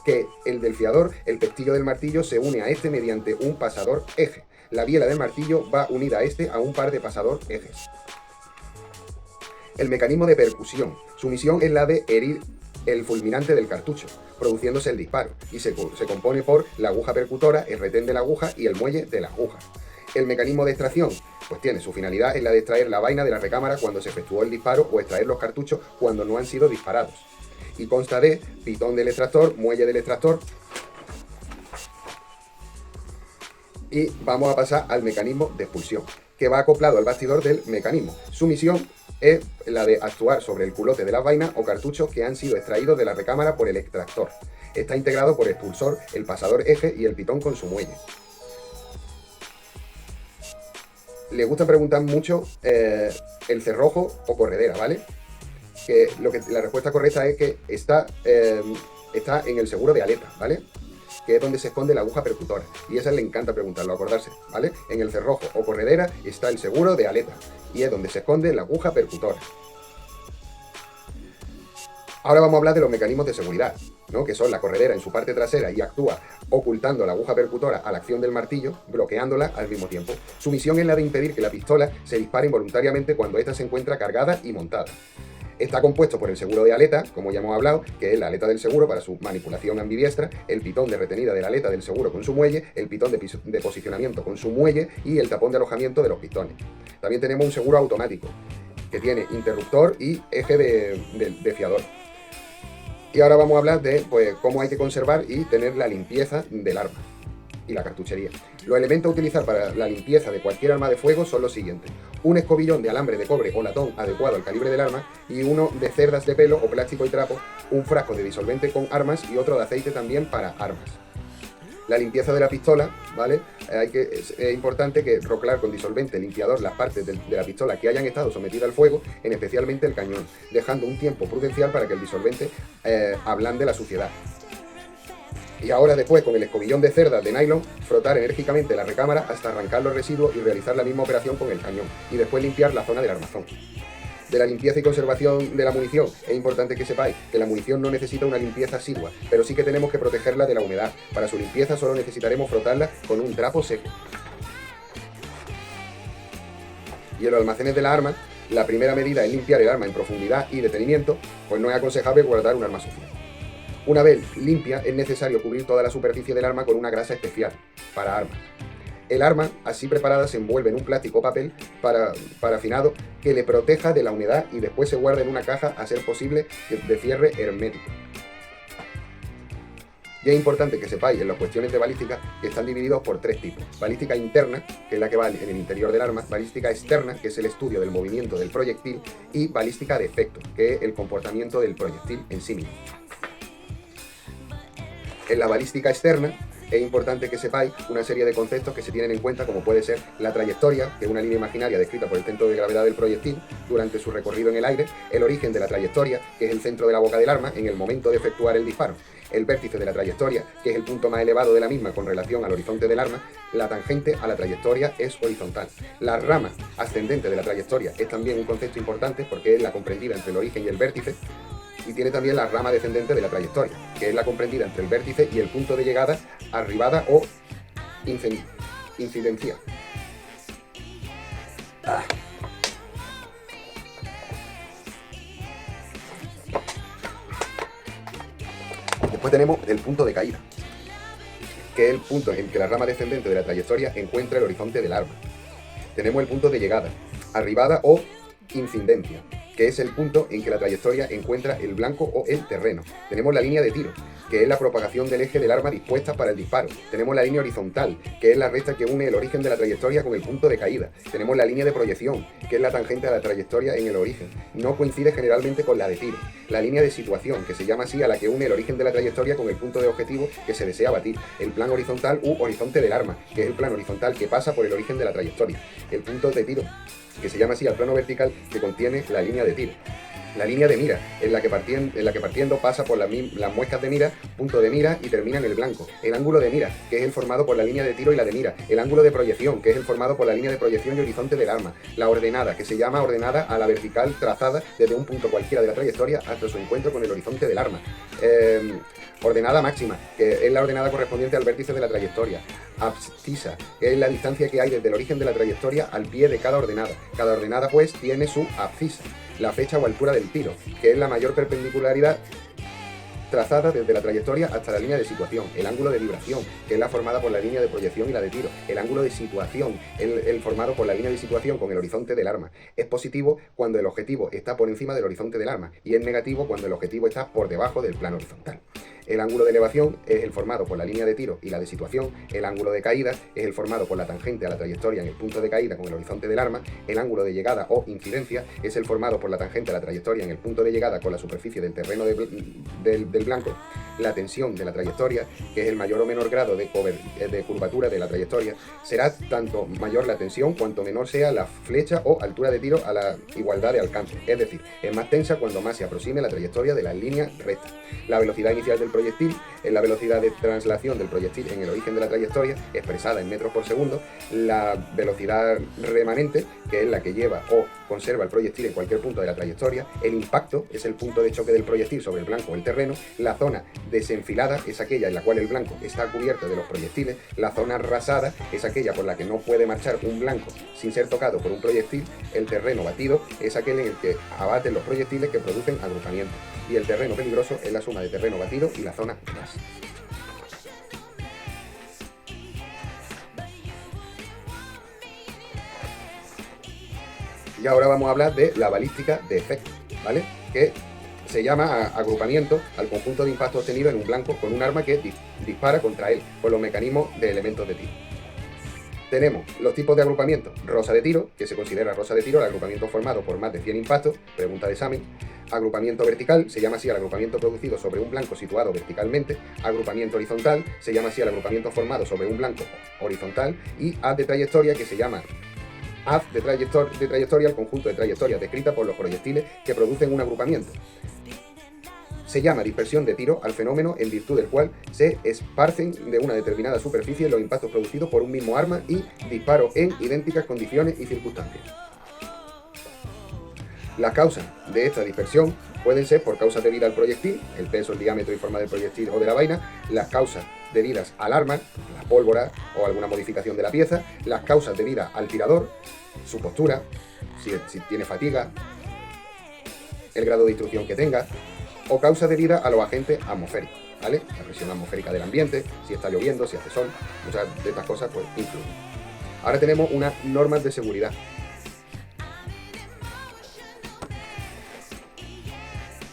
que el del fiador, el pestillo del martillo se une a este mediante un pasador eje. La biela del martillo va unida a este a un par de pasador ejes. El mecanismo de percusión. Su misión es la de herir el fulminante del cartucho, produciéndose el disparo, y se compone por la aguja percutora, el retén de la aguja y el muelle de la aguja. El mecanismo de extracción, pues tiene su finalidad en la de extraer la vaina de la recámara cuando se efectuó el disparo o extraer los cartuchos cuando no han sido disparados. Y consta de pitón del extractor, muelle del extractor. Y vamos a pasar al mecanismo de expulsión, que va acoplado al bastidor del mecanismo. Su misión es la de actuar sobre el culote de las vainas o cartuchos que han sido extraídos de la recámara por el extractor. Está integrado por expulsor, el pasador eje y el pitón con su muelle. Le gusta preguntar mucho el cerrojo o corredera, ¿vale? La respuesta correcta es que está en el seguro de aleta, ¿vale? Que es donde se esconde la aguja percutora. Y esa le encanta preguntarlo, acordarse, ¿vale? En el cerrojo o corredera está el seguro de aleta. Y es donde se esconde la aguja percutora. Ahora vamos a hablar de los mecanismos de seguridad, ¿no? Que son la corredera en su parte trasera y actúa ocultando la aguja percutora a la acción del martillo, bloqueándola al mismo tiempo. Su misión es la de impedir que la pistola se dispare involuntariamente cuando ésta se encuentra cargada y montada. Está compuesto por el seguro de aleta, como ya hemos hablado, que es la aleta del seguro para su manipulación ambidiestra, el pitón de retenida de la aleta del seguro con su muelle, el pitón de posicionamiento con su muelle y el tapón de alojamiento de los pistones. También tenemos un seguro automático, que tiene interruptor y eje de fiador. Y ahora vamos a hablar de cómo hay que conservar y tener la limpieza del arma y la cartuchería. Los elementos a utilizar para la limpieza de cualquier arma de fuego son los siguientes: un escobillón de alambre de cobre o latón adecuado al calibre del arma y uno de cerdas de pelo o plástico y trapo, un frasco de disolvente con armas y otro de aceite también para armas. La limpieza de la pistola, ¿vale? Es importante que roclar con disolvente limpiador las partes de la pistola que hayan estado sometidas al fuego, en especialmente el cañón, dejando un tiempo prudencial para que el disolvente ablande la suciedad. Y ahora después, con el escobillón de cerdas de nylon, frotar enérgicamente la recámara hasta arrancar los residuos y realizar la misma operación con el cañón, y después limpiar la zona del armazón. De la limpieza y conservación de la munición, es importante que sepáis que la munición no necesita una limpieza asidua, pero sí que tenemos que protegerla de la humedad. Para su limpieza solo necesitaremos frotarla con un trapo seco. Y en los almacenes de la arma, la primera medida es limpiar el arma en profundidad y detenimiento, pues no es aconsejable guardar un arma sucia. Una vez limpia, es necesario cubrir toda la superficie del arma con una grasa especial para armas. El arma, así preparada, se envuelve en un plástico o papel parafinado que le proteja de la humedad y después se guarda en una caja, a ser posible, de cierre hermético. Y es importante que sepáis en las cuestiones de balística que están divididos por tres tipos: balística interna, que es la que va en el interior del arma; balística externa, que es el estudio del movimiento del proyectil; y balística de efecto, que es el comportamiento del proyectil en sí mismo. En la balística externa es importante que sepáis una serie de conceptos que se tienen en cuenta, como puede ser la trayectoria, que es una línea imaginaria descrita por el centro de gravedad del proyectil durante su recorrido en el aire, el origen de la trayectoria, que es el centro de la boca del arma en el momento de efectuar el disparo, el vértice de la trayectoria, que es el punto más elevado de la misma con relación al horizonte del arma, la tangente a la trayectoria es horizontal. La rama ascendente de la trayectoria es también un concepto importante porque es la comprendida entre el origen y el vértice, y tiene también la rama descendente de la trayectoria, que es la comprendida entre el vértice y el punto de llegada, arribada o incidencia. Después tenemos el punto de caída, que es el punto en que la rama descendente de la trayectoria encuentra el horizonte del arma. Tenemos el punto de llegada, arribada o incidencia, que es el punto en que la trayectoria encuentra el blanco o el terreno. Tenemos la línea de tiro, que es la propagación del eje del arma dispuesta para el disparo. Tenemos la línea horizontal, que es la recta que une el origen de la trayectoria con el punto de caída. Tenemos la línea de proyección, que es la tangente a la trayectoria en el origen. No coincide generalmente con la de tiro. La línea de situación, que se llama así a la que une el origen de la trayectoria con el punto de objetivo que se desea batir. El plano horizontal u horizonte del arma, que es el plano horizontal que pasa por el origen de la trayectoria. El punto de tiro, que se llama así al plano vertical que contiene la línea de tiro. La línea de mira, en la que partiendo pasa por las muescas de mira, punto de mira y termina en el blanco. El ángulo de mira, que es el formado por la línea de tiro y la de mira. El ángulo de proyección, que es el formado por la línea de proyección y horizonte del arma. La ordenada, que se llama ordenada a la vertical trazada desde un punto cualquiera de la trayectoria hasta su encuentro con el horizonte del arma. Ordenada máxima, que es la ordenada correspondiente al vértice de la trayectoria. Abscisa, que es la distancia que hay desde el origen de la trayectoria al pie de cada ordenada. Cada ordenada, pues, tiene su abscisa, la fecha o altura del tiro, que es la mayor perpendicularidad trazada desde la trayectoria hasta la línea de situación. El ángulo de vibración, que es la formada por la línea de proyección y la de tiro. El ángulo de situación, el formado por la línea de situación con el horizonte del arma. Es positivo cuando el objetivo está por encima del horizonte del arma y es negativo cuando el objetivo está por debajo del plano horizontal. El ángulo de elevación es el formado por la línea de tiro y la de situación. El ángulo de caída es el formado por la tangente a la trayectoria en el punto de caída con el horizonte del arma. El ángulo de llegada o incidencia es el formado por la tangente a la trayectoria en el punto de llegada con la superficie del terreno del blanco. La tensión de la trayectoria, que es el mayor o menor grado de curvatura de la trayectoria, será tanto mayor la tensión cuanto menor sea la flecha o altura de tiro a la igualdad de alcance. Es decir, es más tensa cuando más se aproxime la trayectoria de la línea recta. La velocidad inicial del proyectil es la velocidad de traslación del proyectil en el origen de la trayectoria, expresada en metros por segundo. La velocidad remanente, que es la que lleva o conserva el proyectil en cualquier punto de la trayectoria. El impacto es el punto de choque del proyectil sobre el blanco o el terreno. La zona desenfilada es aquella en la cual el blanco está cubierto de los proyectiles. La zona rasada es aquella por la que no puede marchar un blanco sin ser tocado por un proyectil. El terreno batido es aquel en el que abaten los proyectiles que producen agrupamiento. Y el terreno peligroso es la suma de terreno batido y la zona ras. Y ahora vamos a hablar de la balística de efecto, ¿vale? Que se llama agrupamiento al conjunto de impactos obtenidos en un blanco con un arma que dispara contra él, con los mecanismos de elementos de tiro. Tenemos los tipos de agrupamiento. Rosa de tiro, que se considera rosa de tiro el agrupamiento formado por más de 100 impactos, pregunta de examen. Agrupamiento vertical, se llama así al agrupamiento producido sobre un blanco situado verticalmente. Agrupamiento horizontal, se llama así al agrupamiento formado sobre un blanco horizontal. Y haz de trayectoria, que se llama haz de trayectoria al conjunto de trayectorias descritas por los proyectiles que producen un agrupamiento. Se llama dispersión de tiro al fenómeno en virtud del cual se esparcen de una determinada superficie los impactos producidos por un mismo arma y disparo en idénticas condiciones y circunstancias. Las causas de esta dispersión pueden ser por causas debidas al proyectil, el peso, el diámetro y forma del proyectil o de la vaina, las causas debidas al arma, la pólvora o alguna modificación de la pieza, las causas debidas al tirador, su postura, si tiene fatiga, el grado de instrucción que tenga, o causas debidas a los agentes atmosféricos, ¿vale? La presión atmosférica del ambiente, si está lloviendo, si hace sol, muchas de estas cosas pues influyen. Ahora tenemos unas normas de seguridad.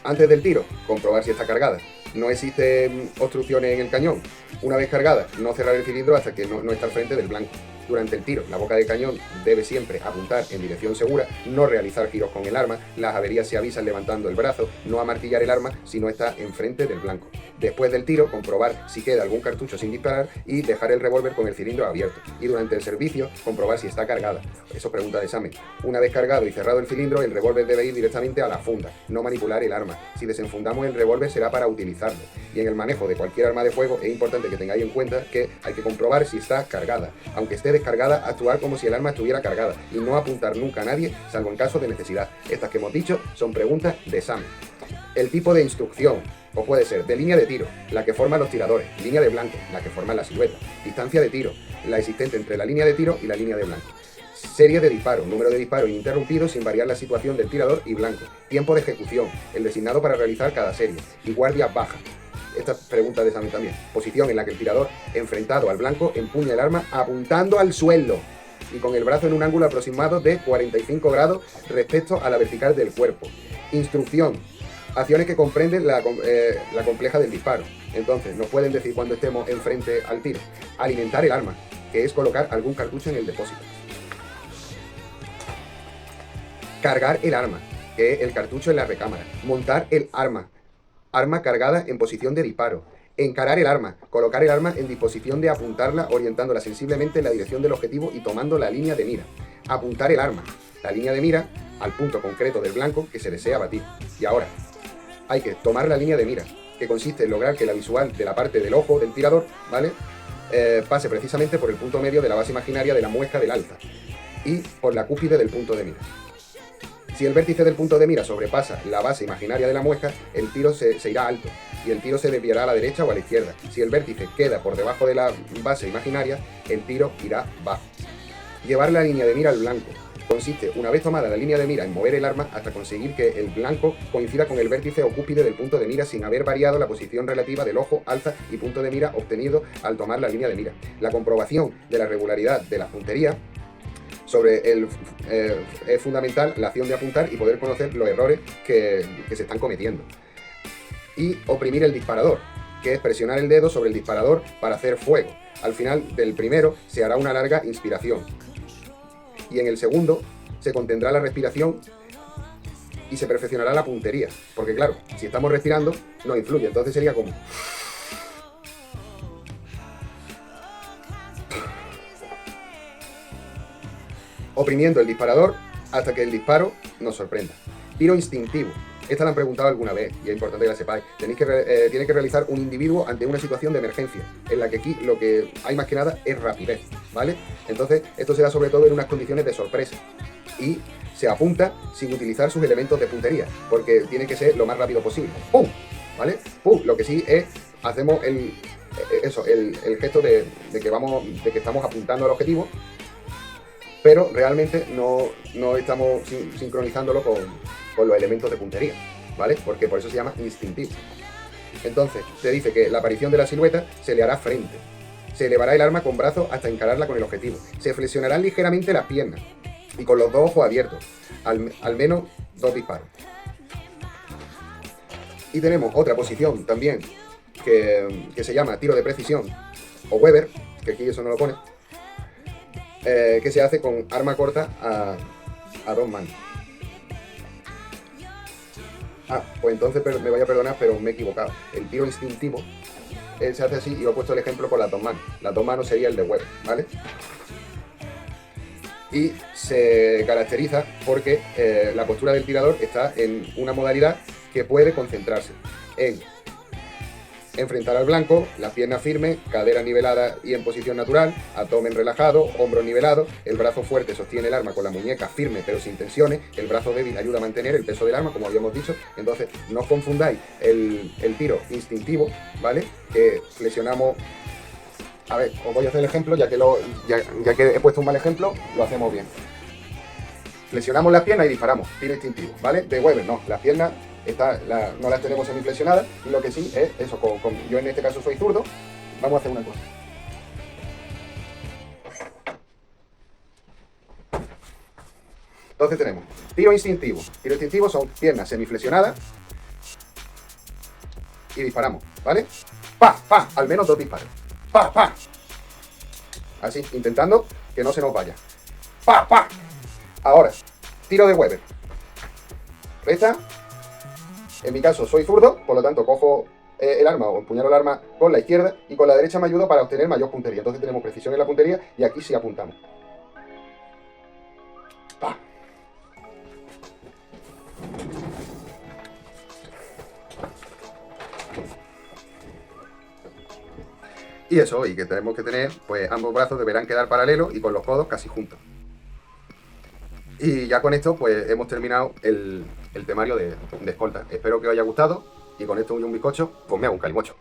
Antes del tiro, comprobar si está cargada. No existen obstrucciones en el cañón. Una vez cargada, no cerrar el cilindro hasta que no está al frente del blanco. Durante el tiro, la boca del cañón debe siempre apuntar en dirección segura, no realizar giros con el arma, las averías se avisan levantando el brazo, no amartillar el arma si no está enfrente del blanco. Después del tiro, comprobar si queda algún cartucho sin disparar y dejar el revólver con el cilindro abierto. Y durante el servicio, comprobar si está cargada. Eso es pregunta de examen. Una vez cargado y cerrado el cilindro, el revólver debe ir directamente a la funda, no manipular el arma. Si desenfundamos el revólver será para utilizarlo. Y en el manejo de cualquier arma de fuego es importante que tengáis en cuenta que hay que comprobar si está cargada. Aunque esté descargada, actuar como si el arma estuviera cargada y no apuntar nunca a nadie, salvo en caso de necesidad. Estas que hemos dicho son preguntas de examen. El tipo de instrucción, o puede ser de línea de tiro, la que forman los tiradores, línea de blanco, la que forma la silueta, distancia de tiro, la existente entre la línea de tiro y la línea de blanco, serie de disparos, número de disparos ininterrumpidos sin variar la situación del tirador y blanco, tiempo de ejecución, el designado para realizar cada serie, y guardia baja. Esta pregunta de examen también. Posición en la que el tirador, enfrentado al blanco, empuña el arma apuntando al suelo y con el brazo en un ángulo aproximado de 45 grados respecto a la vertical del cuerpo. Instrucción. Acciones que comprenden la compleja del disparo. Entonces, nos pueden decir cuando estemos enfrente al tiro. Alimentar el arma, que es colocar algún cartucho en el depósito. Cargar el arma, que es el cartucho en la recámara. Montar el arma. Arma cargada en posición de disparo. Encarar el arma, colocar el arma en disposición de apuntarla orientándola sensiblemente en la dirección del objetivo y tomando la línea de mira. Apuntar el arma, la línea de mira al punto concreto del blanco que se desea batir. Y ahora, hay que tomar la línea de mira, que consiste en lograr que la visual de la parte del ojo del tirador, ¿vale? Pase precisamente por el punto medio de la base imaginaria de la muesca del alza y por la cúspide del punto de mira. Si el vértice del punto de mira sobrepasa la base imaginaria de la muesca, el tiro se irá alto y el tiro se desviará a la derecha o a la izquierda. Si el vértice queda por debajo de la base imaginaria, el tiro irá bajo. Llevar la línea de mira al blanco. Consiste, una vez tomada la línea de mira, en mover el arma hasta conseguir que el blanco coincida con el vértice o cúspide del punto de mira sin haber variado la posición relativa del ojo, alza y punto de mira obtenido al tomar la línea de mira. La comprobación de la regularidad de la puntería es fundamental la acción de apuntar y poder conocer los errores que se están cometiendo. Y oprimir el disparador, que es presionar el dedo sobre el disparador para hacer fuego. Al final del primero se hará una larga inspiración. Y en el segundo se contendrá la respiración y se perfeccionará la puntería. Porque claro, si estamos respirando, no influye. Entonces sería como... oprimiendo el disparador hasta que el disparo nos sorprenda. Tiro instintivo. Esta la han preguntado alguna vez y es importante que la sepáis. Tiene que realizar un individuo ante una situación de emergencia, en la que aquí lo que hay más que nada es rapidez, ¿vale? Entonces, esto se da sobre todo en unas condiciones de sorpresa y se apunta sin utilizar sus elementos de puntería, porque tiene que ser lo más rápido posible. ¡Pum! ¿Vale? ¡Pum! Lo que sí es, hacemos el gesto de que estamos apuntando al objetivo, pero realmente no estamos sincronizándolo con los elementos de puntería, ¿vale? Porque por eso se llama instintivo. Entonces, se dice que la aparición de la silueta se le hará frente. Se elevará el arma con brazos hasta encararla con el objetivo. Se flexionarán ligeramente las piernas y con los dos ojos abiertos, al menos 2 disparos. Y tenemos otra posición también que se llama tiro de precisión o Weber, que aquí eso no lo pone, que se hace con arma corta a 2 manos. Pues entonces me vaya a perdonar, pero me he equivocado. El tiro instintivo, se hace así y he puesto el ejemplo con las 2 manos. Las 2 manos sería el de Weber, ¿vale? Y se caracteriza porque la postura del tirador está en una modalidad que puede concentrarse en enfrentar al blanco, las piernas firmes, cadera nivelada y en posición natural, abdomen relajado, hombros nivelados, el brazo fuerte sostiene el arma con la muñeca firme pero sin tensiones, el brazo débil ayuda a mantener el peso del arma, como habíamos dicho. Entonces, no os confundáis el tiro instintivo, ¿vale? Que flexionamos. A ver, os voy a hacer el ejemplo, ya que he puesto un mal ejemplo, lo hacemos bien. Flexionamos las piernas y disparamos, tiro instintivo, ¿vale? De Weber, no, las piernas no las tenemos semiflexionadas, y lo que sí es eso, yo en este caso soy zurdo, vamos a hacer una cosa. Entonces tenemos tiro instintivo. Tiro instintivo son piernas semiflexionadas y disparamos, ¿vale? ¡Pa! ¡Pa! Al menos 2 disparos. ¡Pa! ¡Pa! Así, intentando que no se nos vaya. ¡Pa, pa! Ahora, tiro de Weber. Recha. En mi caso soy zurdo, por lo tanto cojo el arma o empuñalo el arma con la izquierda y con la derecha me ayuda para obtener mayor puntería. Entonces tenemos precisión en la puntería y aquí sí apuntamos. ¡Pa! Y eso, y que tenemos que tener, pues ambos brazos deberán quedar paralelos y con los codos casi juntos. Y ya con esto, pues hemos terminado el temario de escolta. Espero que os haya gustado y con esto y un bizcocho, pues me hago un calimocho.